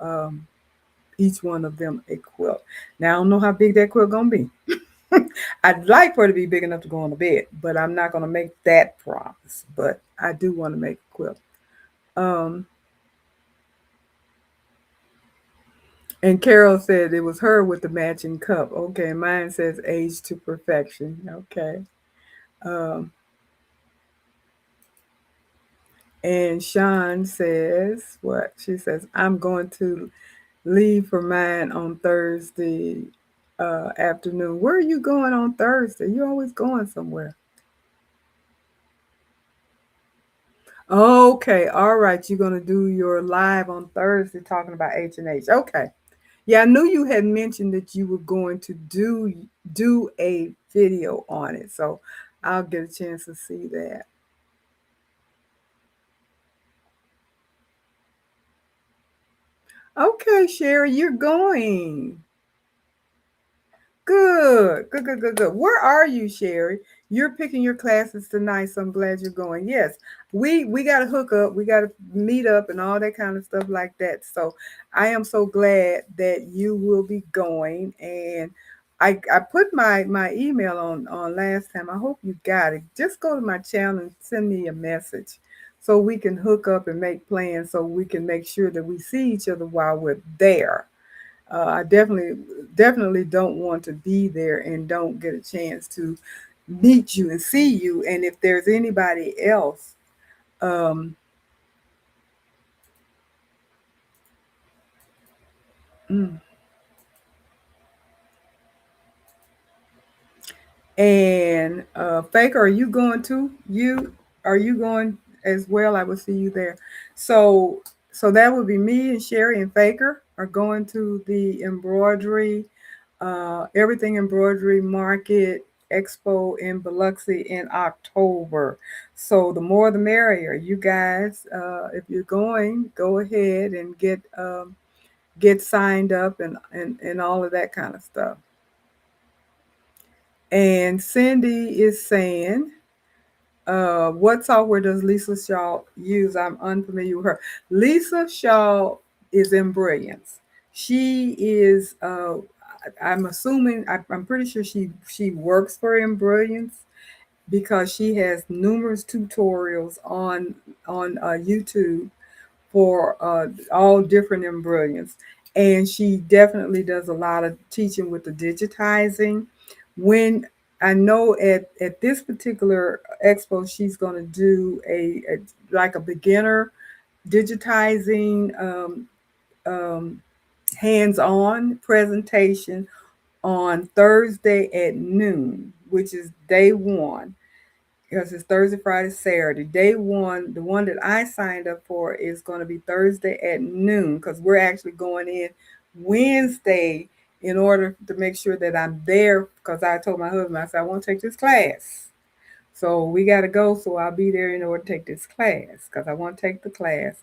each one of them a quilt. Now, I don't know how big that quilt going to be. I'd like for it to be big enough to go on the bed, but I'm not going to make that promise. But I do want to make a quilt. Um, and Carol said it was her with the matching cup. Okay, mine says age to perfection. Okay. Um, And Sean says, what? She says, I'm going to leave for mine on Thursday afternoon. Where are you going on Thursday? You're always going somewhere. Okay, all right. You're going to do your live on Thursday talking about H&H. Okay. Yeah, I knew you had mentioned that you were going to do a video on it. So I'll get a chance to see that. Okay, Sherry, you're going. Good, good, good, good, good. Where are you, Sherry? You're picking your classes tonight, so I'm glad you're going. Yes, we got to hook up, we got to meet up, and all that kind of stuff like that. So I am so glad that you will be going. And I put my email on last time. I hope you got it. Just go to my channel and send me a message so we can hook up and make plans, so we can make sure that we see each other while we're there. I definitely don't want to be there and don't get a chance to meet you and see you. And if there's anybody else, um, Mm. And Faker, are you going too? Are you going as well? I will see you there. So so that would be me and Sherry and Faker are going to the embroidery, everything embroidery market expo in Biloxi in October. So the more the merrier. You guys, if you're going, go ahead and get signed up and all of that kind of stuff. And Cindy is saying, what software does Lisa Shaw use? I'm unfamiliar with her. Lisa Shaw is in Brilliance. She is, I'm assuming, I'm pretty sure she works for in Brilliance because she has numerous tutorials on YouTube for all different in Brilliance. And she definitely does a lot of teaching with the digitizing. When I know at this particular expo, she's going to do a like a beginner digitizing hands-on presentation on Thursday at noon, which is day one because it's Thursday, Friday, Saturday. Day one, the one that I signed up for is going to be Thursday at noon because we're actually going in Wednesday in order to make sure that I'm there because I told my husband, I said, I want to take this class. So we got to go. So I'll be there in order to take this class because I want to take the class.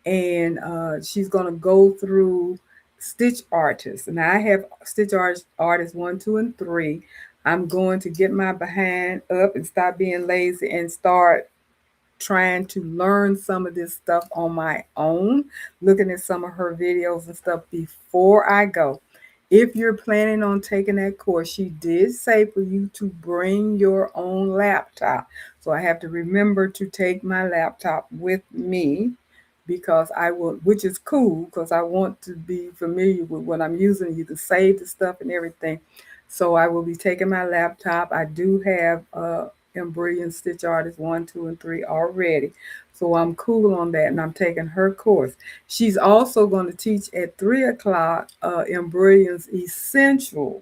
And she's going to go through Stitch Artists. And I have Stitch Artists 1, 2, and 3. I'm going to get my behind up and stop being lazy and start trying to learn some of this stuff on my own, looking at some of her videos and stuff before I go. If you're planning on taking that course, she did say for you to bring your own laptop. So I have to remember to take my laptop with me because I will, which is cool because I want to be familiar with what I'm using. You can save the stuff and everything. So I will be taking my laptop. I do have Embrilliant Stitch Artist 1, 2, and 3 already. So I'm cool on that and I'm taking her course. She's also going to teach at 3 o'clock Embrilliance Essential.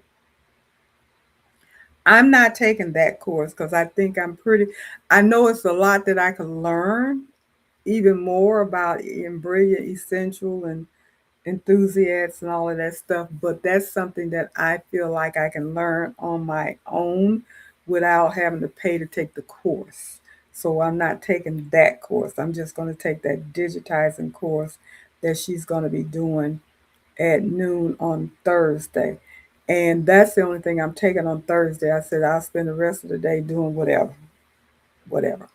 I'm not taking that course because I think I know it's a lot that I can learn even more about Embrilliant Essential and enthusiasts and all of that stuff, but that's something that I feel like I can learn on my own without having to pay to take the course. So I'm not taking that course. I'm just going to take that digitizing course that she's going to be doing at noon on Thursday. And that's the only thing I'm taking on Thursday. I said I'll spend the rest of the day doing whatever, whatever.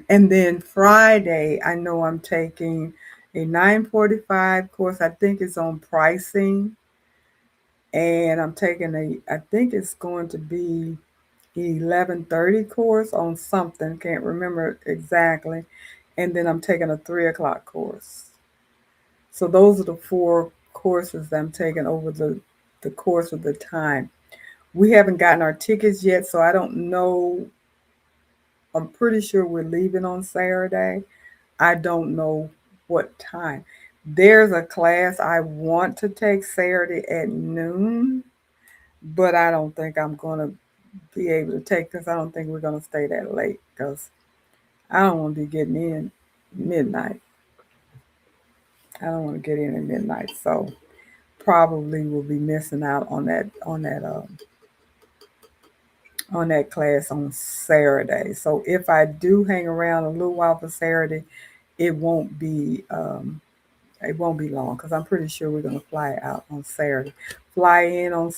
And then Friday, I know I'm taking a 9:45 course. I think it's on pricing, and I'm taking I think it's going to be 11:30 course on something. Can't remember exactly. And then I'm taking a 3 o'clock course. So those are the four courses that I'm taking over the course of the time. We haven't gotten our tickets yet, so I don't know. I'm pretty sure we're leaving on Saturday. I don't know what time. There's a class I want to take Saturday at noon, but I don't think I'm going to be able to take because I don't think we're going to stay that late because I don't want to be getting in midnight. I don't want to get in at midnight, so probably will be missing out on that class on Saturday. So if I do hang around a little while for Saturday, it won't be it won't be long because I'm pretty sure we're going to fly out on Saturday. Fly in on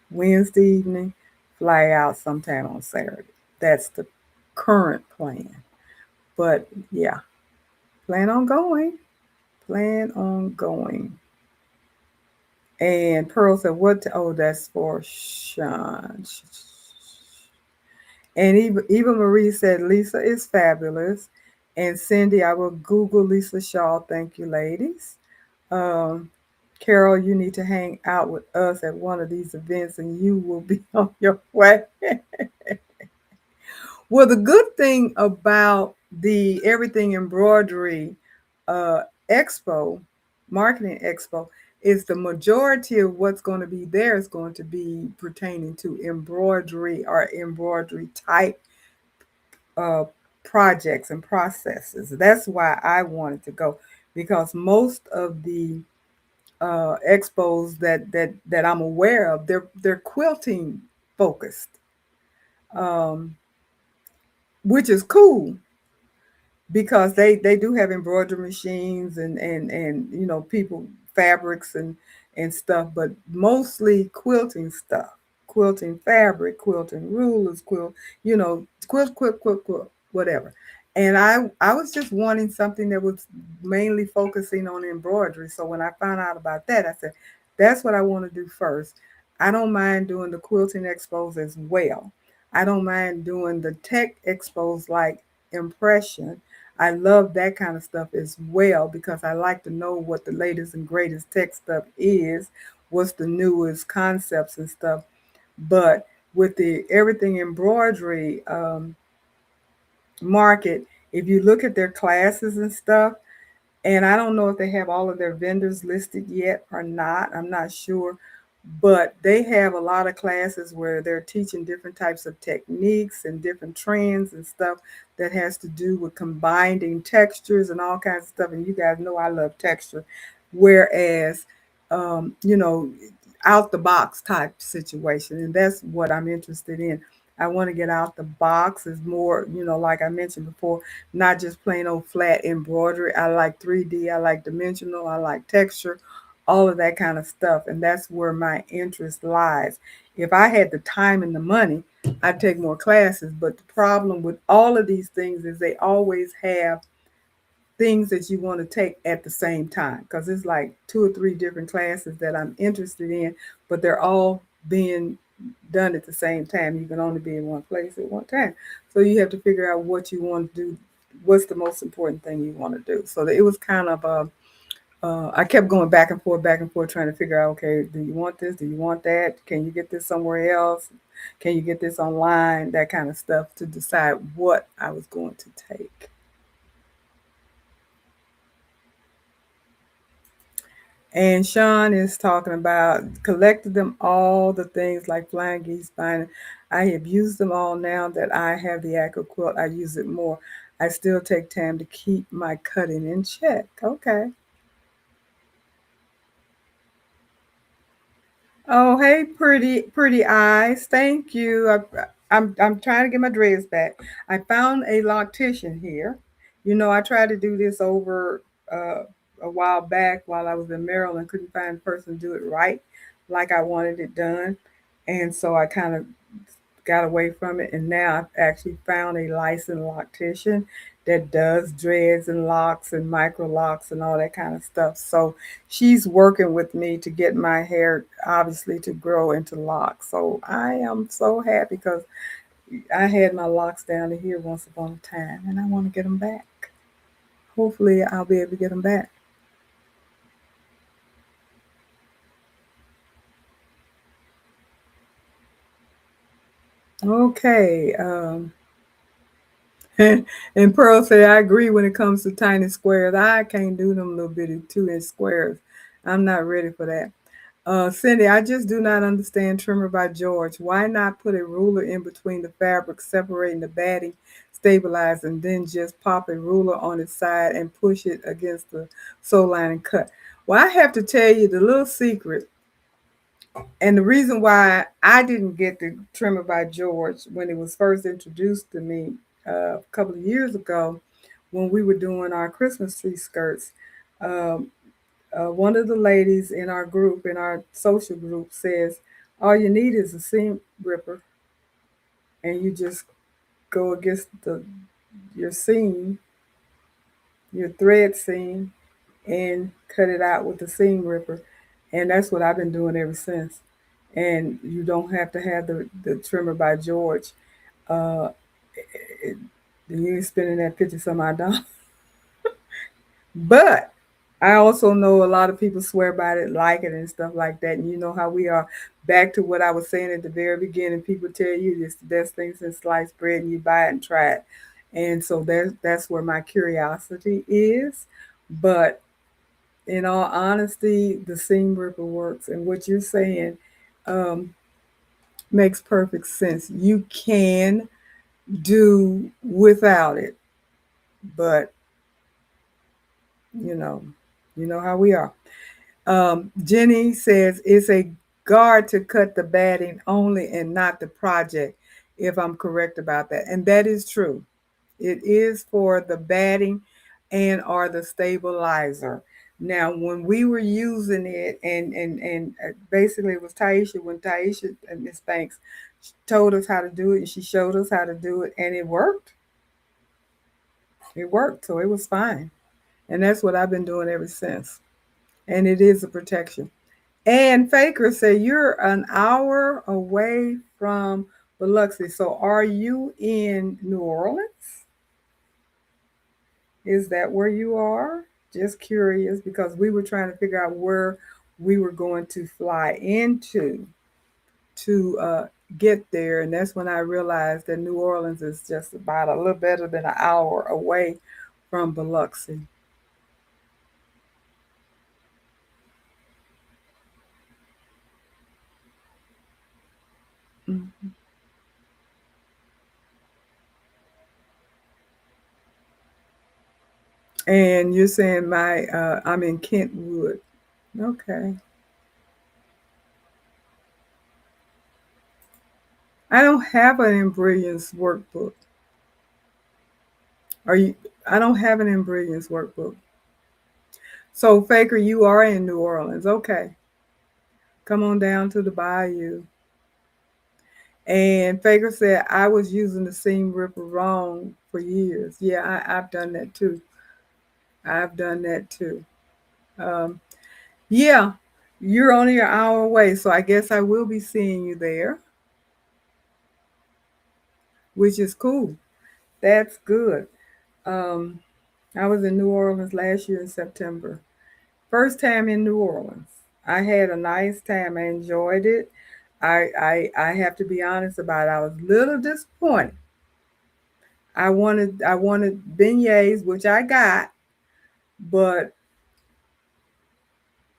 Wednesday evening, fly out sometime on Saturday. That's the current plan. But yeah, plan on going. Plan on going. And Pearl said, "What? Oh, that's for Sean." And Eva Marie said, "Lisa is fabulous." And Cindy, I will Google Lisa Shaw. Thank you, ladies. Um, Carol, you need to hang out with us at one of these events and you will be on your way. Well, the good thing about the Everything Embroidery uh, Expo, Marketing Expo, is the majority of what's going to be there is going to be pertaining to embroidery or embroidery type uh, projects and processes. That's why I wanted to go, because most of the expos that I'm aware of, they're quilting focused, um, which is cool because they do have embroidery machines and people fabrics and stuff, but mostly quilting stuff, quilting fabric, quilting rulers, quilt, whatever. And I was just wanting something that was mainly focusing on embroidery. So when I found out about that, I said, that's what I want to do first. I don't mind doing the quilting expos as well. I don't mind doing the tech expos like impression. I love that kind of stuff as well because I like to know what the latest and greatest tech stuff is, what's the newest concepts and stuff. But with the everything embroidery market, if you look at their classes and stuff, and I don't know if they have all of their vendors listed yet or not. I'm not sure. But they have a lot of classes where they're teaching different types of techniques and different trends and stuff that has to do with combining textures and all kinds of stuff. And you guys know I love texture. Whereas, um, you know, out the box type situation. And that's what I'm interested in. I want to get out the box is more, like I mentioned before, not just plain old flat embroidery. I like 3D, I like dimensional, I like texture, all of that kind of stuff. And that's where my interest lies. If I had the time and the money, I'd take more classes. But the problem with all of these things is they always have things that you want to take at the same time because it's like two or three different classes that I'm interested in, but they're all being done at the same time. You can only be in one place at one time. So you have to figure out what you want to do, what's the most important thing you want to do. So it was kind of I kept going back and forth, trying to figure out, okay, do you want this? Do you want that? Can you get this somewhere else? Can you get this online? That kind of stuff to decide what I was going to take. And Sean is talking about collected them all the things like flying geese, flying. I have used them all now that I have the Acro quilt. I use it more. I still take time to keep my cutting in check. Okay. Oh, hey, pretty eyes. Thank you. I'm trying to get my dreads back. I found a loctician here. I tried to do this over a while back while I was in Maryland. Couldn't find a person to do it right, like I wanted it done, and so I kind of got away from it. And now I've actually found a licensed loctician that does dreads and locks and micro locks and all that kind of stuff. So she's working with me to get my hair obviously to grow into locks. So I am so happy because I had my locks down to here once upon a time and I want to get them back. Hopefully I'll be able to get them back. Okay. And Pearl said, I agree when it comes to tiny squares. I can't do them little bitty 2-inch squares. I'm not ready for that. Cindy, I just do not understand Trimmer by George. Why not put a ruler in between the fabric, separating the batting, stabilize, and then just pop a ruler on its side and push it against the sew line and cut? Well, I have to tell you the little secret, and the reason why I didn't get the Trimmer by George when it was first introduced to me a couple of years ago when we were doing our Christmas tree skirts. Um, one of the ladies in our group, in our social group, says, all you need is a seam ripper, and you just go against your seam, your thread seam, and cut it out with the seam ripper. And that's what I've been doing ever since. And you don't have to have the trimmer by George. Uh, it, you ain't spending that 50 some odd dollars. But I also know a lot of people swear by it, like it, and stuff like that. And you know how we are. Back to what I was saying at the very beginning, people tell you it's the best thing since sliced bread, and you buy it and try it. And so that's where my curiosity is. But in all honesty, the seam ripper works, and what you're saying um, makes perfect sense. You can do without it, but you know, you know how we are. Jenny says it's a guard to cut the batting only and not the project, if I'm correct about that. And that is true. It is for the batting and or the stabilizer. Now, when we were using it, and basically it was Taisha, when Taisha and Miss Banks told us how to do it, and she showed us how to do it, and it worked. It worked, so it was fine. And that's what I've been doing ever since. And it is a protection. And Faker said you're an hour away from Biloxi. So are you in New Orleans? Is that where you are? Just curious because we were trying to figure out where we were going to fly into to get there. And that's when I realized that New Orleans is just about a little better than an hour away from Biloxi. Mhm. And you're saying I'm in Kentwood. Okay. I don't have an Embrilliance workbook. Are you? I don't have an Embrilliance workbook. So Faker, you are in New Orleans. Okay, come on down to the bayou. And Faker said I was using the seam ripper wrong for years. Yeah, I've done that too. I've done that too. Um, yeah, you're only an hour away, so I guess I will be seeing you there, which is cool. That's good. Um, I was in New Orleans last year in September. First time in New Orleans. I had a nice time. I enjoyed it. I have to be honest about it. I was a little disappointed. I wanted beignets, which I got, but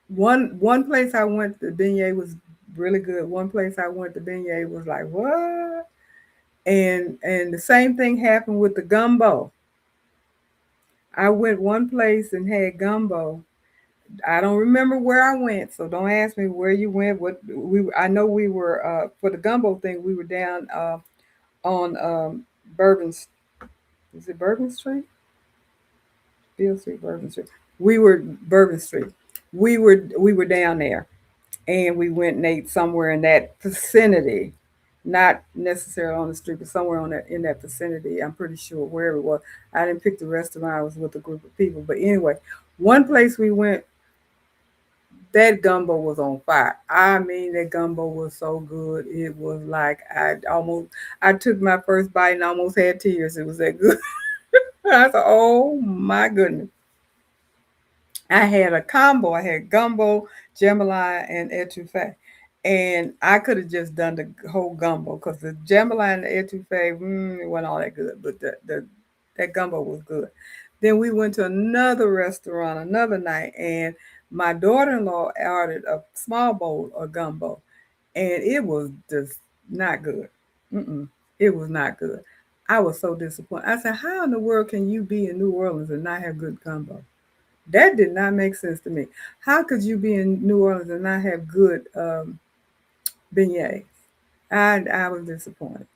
one place I went, the beignet was really good. One place I went, the beignet was like what? And the same thing happened with the gumbo. I went one place and had gumbo. I don't remember where I went, so don't ask me where you went. What we I know we were for the gumbo thing. We were down on Bourbon. Is it Bourbon Street? Beale Street, Bourbon Street. We were Bourbon Street. We were down there, and we went and ate somewhere in that vicinity, not necessarily on the street, but somewhere on that in that vicinity. I'm pretty sure where it was. I didn't pick the restaurant. I was with a group of people, but anyway, one place we went, that gumbo was on fire. I mean, that gumbo was so good. It was like I took my first bite and almost had tears. It was that good. I said, oh my goodness. I had a combo. I had gumbo, jambalaya, and etouffee. And I could have just done the whole gumbo because the jambalaya and the etouffee, it wasn't all that good. But that gumbo was good. Then we went to another restaurant another night, and my daughter-in-law ordered a small bowl of gumbo, and it was just not good. Mm-mm, it was not good. I was so disappointed. I said, "How in the world can you be in New Orleans and not have good gumbo?" That did not make sense to me. How could you be in New Orleans and not have good beignets? I was disappointed.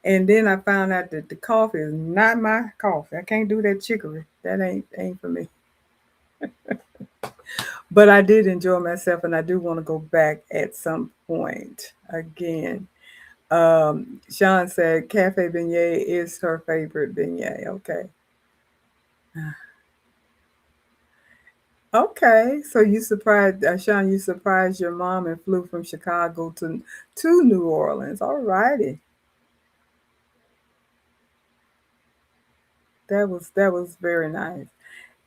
And then I found out that the coffee is not my coffee. I can't do that chicory. That ain't for me. But I did enjoy myself, and I do want to go back at some point again. Sean said cafe beignet is her favorite beignet. Okay. Okay, so you surprised Sean. You surprised your mom and flew from Chicago to New Orleans. All righty, that was very nice.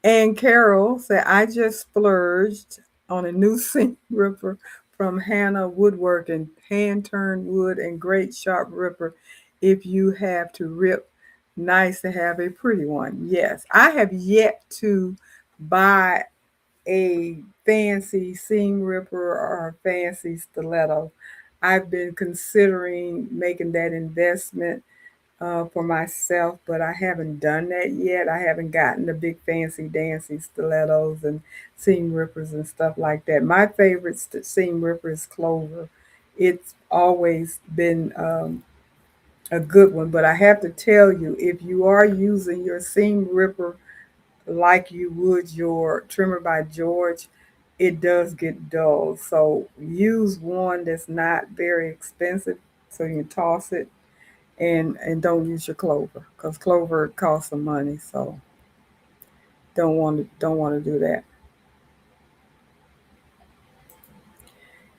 And Carol said, "I just splurged on a new seam ripper from Hannah Woodworking, hand turned wood and great sharp ripper. If you have to rip, nice to have a pretty one. Yes, I have yet to buy a fancy seam ripper or a fancy stiletto. I've been considering making that investment for myself, but I haven't done that yet. I haven't gotten the big fancy dancy stilettos and seam rippers and stuff like that. My favorite seam ripper is Clover. It's always been a good one, but I have to tell you, if you are using your seam ripper like you would your trimmer by George, it does get dull. So use one that's not very expensive, so you can toss it, and don't use your Clover because Clover costs some money. So don't want to do that.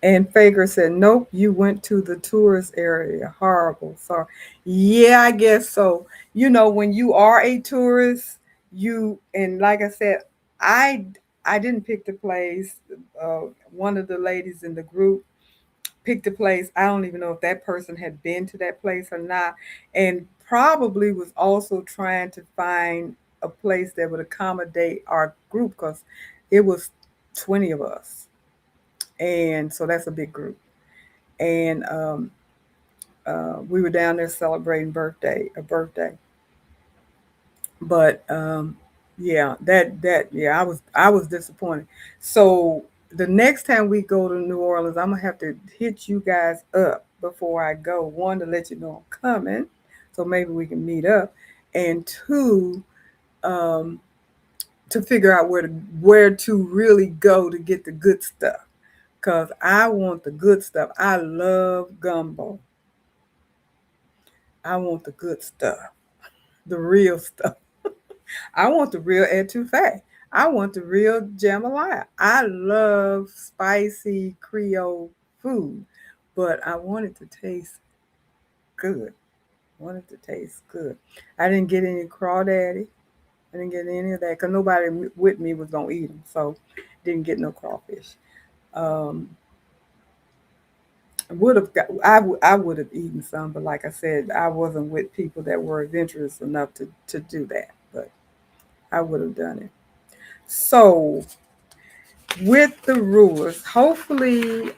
And Fager said, "Nope, you went to the tourist area. Horrible." So, yeah, I guess so. When you are a tourist, and like I said, I I didn't pick the place. Uh, One of the ladies in the group picked a place. I don't even know if that person had been to that place or not, and probably was also trying to find a place that would accommodate our group because it was 20 of us, and so that's a big group. And we were down there celebrating a birthday. But yeah, I was disappointed. So the next time we go to New Orleans, I'm gonna have to hit you guys up before I go. One, to let you know I'm coming, so maybe we can meet up, and two, um, to figure out where to really go to get the good stuff. Cause I want the good stuff. I love gumbo. I want the good stuff, the real stuff. I want the real etouffee. I want the real jambalaya. I love spicy Creole food, but I want it to taste good. I want it to taste good. I didn't get any crawdaddy. I didn't get any of that because nobody with me was gonna eat them, so didn't get no crawfish. Um, would have got. I would have eaten some, but like I said, I wasn't with people that were adventurous enough to do that. But I would have done it. So with the rulers. Hopefully,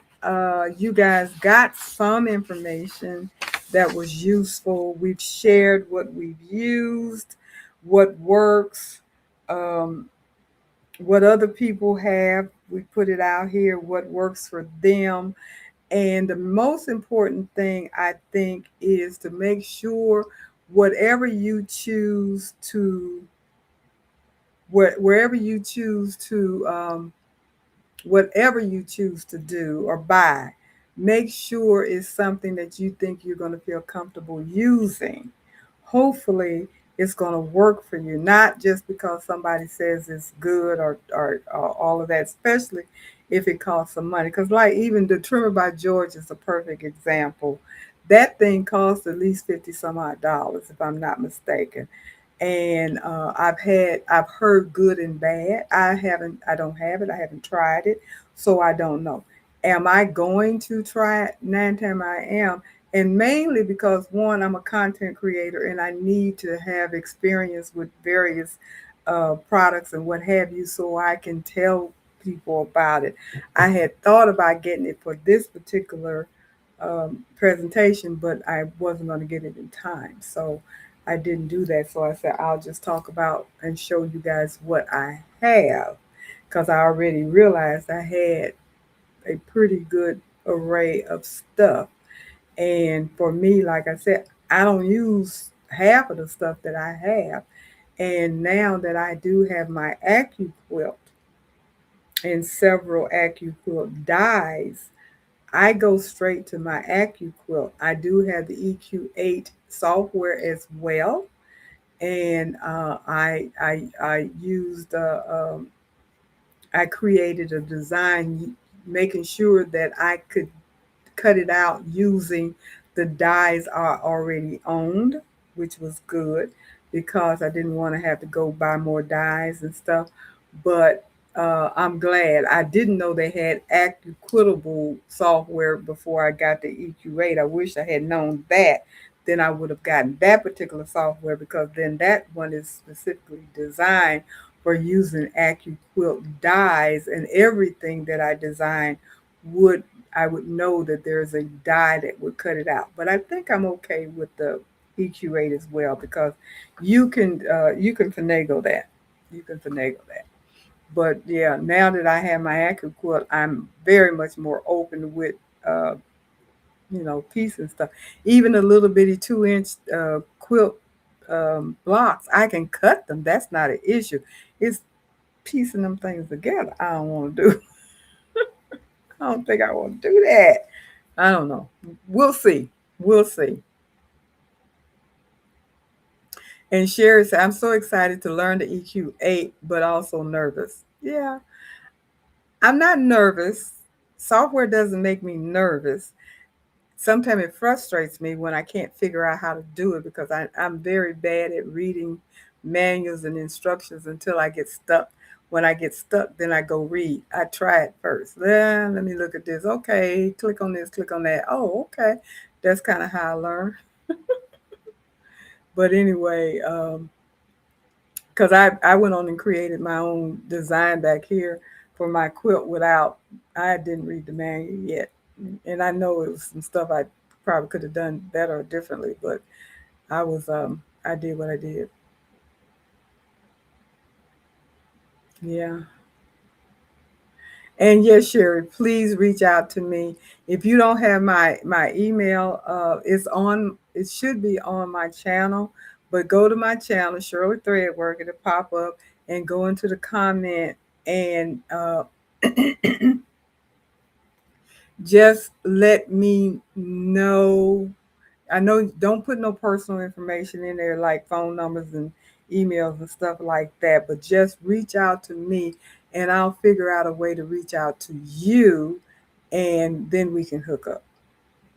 you guys got some information that was useful. We've shared what we've used, what works, um, what other people have. We put it out here, what works for them. And the most important thing, I think, is to make sure whatever you choose to, wherever you choose to whatever you choose to do or buy, make sure it's something that you think you're going to feel comfortable using. Hopefully, it's going to work for you, not just because somebody says it's good or all of that, especially if it costs some money. Because, like, even the trimmer by George is a perfect example. That thing costs at least 50 some odd dollars, if I'm not mistaken. And I've heard good and bad. I don't have it. I haven't tried it, so I don't know. Am I going to try it? 9 times I am, and mainly because one, I'm a content creator and I need to have experience with various products and what have you, so I can tell people about it. I had thought about getting it for this particular presentation, but I wasn't going to get it in time. So I didn't do that. So I said, I'll just talk about and show you guys what I have because I already realized I had a pretty good array of stuff. And for me, like I said, I don't use half of the stuff that I have. And now that I do have my AccuQuilt and several AccuQuilt dies, I go straight to my AccuQuilt. I do have the EQ8 software as well, and I used I created a design making sure that I could cut it out using the dies are already owned, which was good because I didn't want to have to go buy more dies and stuff. But I'm glad. I didn't know they had equitable software before I got the EQ8. I wish I had known that. Then I would have gotten that particular software because then that one is specifically designed for using AccuQuilt dyes, and everything that I design would I would know that there's a dye that would cut it out. But I think I'm okay with the EQ8 as well, because you can finagle that. You can finagle that. But yeah, now that I have my AccuQuilt, I'm very much more open with uh, piece and stuff. Even a little bitty 2-inch quilt blocks, I can cut them. That's not an issue. It's piecing them things together. I don't want to do. I don't think I want to do that. I don't know. We'll see. We'll see. And Sherry said, I'm so excited to learn the EQ8, but also nervous. Yeah, I'm not nervous. Software doesn't make me nervous. Sometimes it frustrates me when I can't figure out how to do it, because I'm very bad at reading manuals and instructions until I get stuck. When I get stuck, then I go read. I try it first. Let me look at this. Okay, click on this, click on that. Oh, okay. That's kind of how I learn. But anyway, because I went on and created my own design back here for my quilt without, I didn't read the manual yet. And I know it was some stuff I probably could have done better or differently, but I did what I did. Yeah. And yes, Sherry, please reach out to me. If you don't have my email, it should be on my channel, but go to my channel, Shirley Threadwork, it'll pop up, and go into the comment, and just let me know. I know, don't put no personal information in there like phone numbers and emails and stuff like that, but just reach out to me, and I'll figure out a way to reach out to you, and then we can hook up.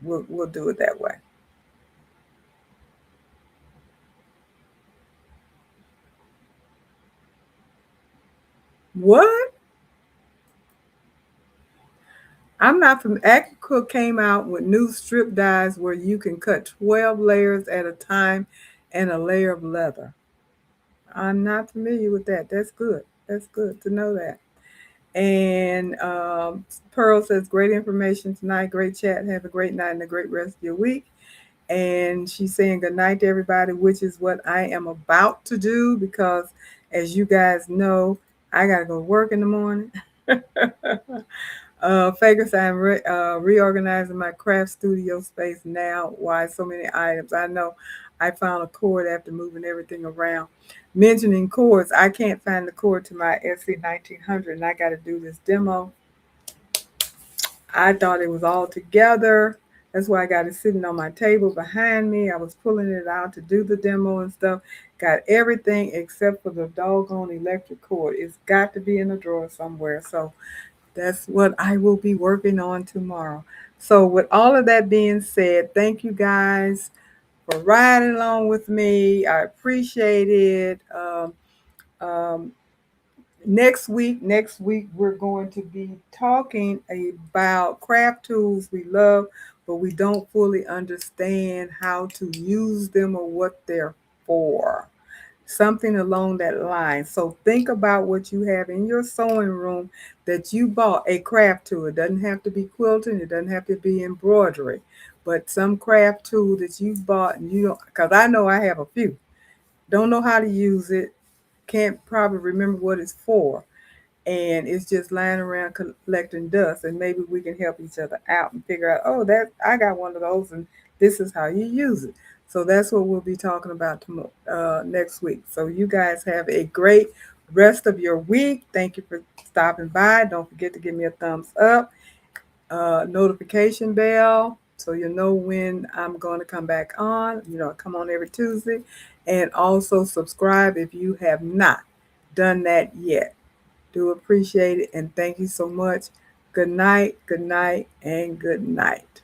We'll do it that way. What? I'm not from AccuCook came out with new strip dies where you can cut 12 layers at a time and a layer of leather. I'm not familiar with that. That's good. That's good to know that. And Pearl says, great information tonight. Great chat. Have a great night and a great rest of your week. And she's saying good night to everybody, which is what I am about to do, because as you guys know, I got to go to work in the morning. Fagers, I'm reorganizing my craft studio space now. Why so many items? I know I found a cord after moving everything around. Mentioning cords, I can't find the cord to my SC 1900, and I got to do this demo. I thought it was all together. That's why I got it sitting on my table behind me. I was pulling it out to do the demo and stuff. Got everything except for the doggone electric cord. It's got to be in a drawer somewhere. So that's what I will be working on tomorrow. So, with all of that being said, thank you guys for riding along with me. I appreciate it. Um, next week, we're going to be talking about craft tools we love, but we don't fully understand how to use them or what they're for, something along that line. So think about what you have in your sewing room that you bought a craft tool. It doesn't have to be quilting, it doesn't have to be embroidery, but some craft tool that you bought, and you don't, because I know I have a few, don't know how to use it, can't probably remember what it's for, and it's just lying around collecting dust, and maybe we can help each other out and figure out, oh, that I got one of those, and this is how you use it. So that's what we'll be talking about next week. So you guys have a great rest of your week. Thank you for stopping by. Don't forget to give me a thumbs up, notification bell, so you know when I'm going to come back on. I come on every Tuesday. And also subscribe if you have not done that yet. Do appreciate it, and thank you so much. Good night, and good night.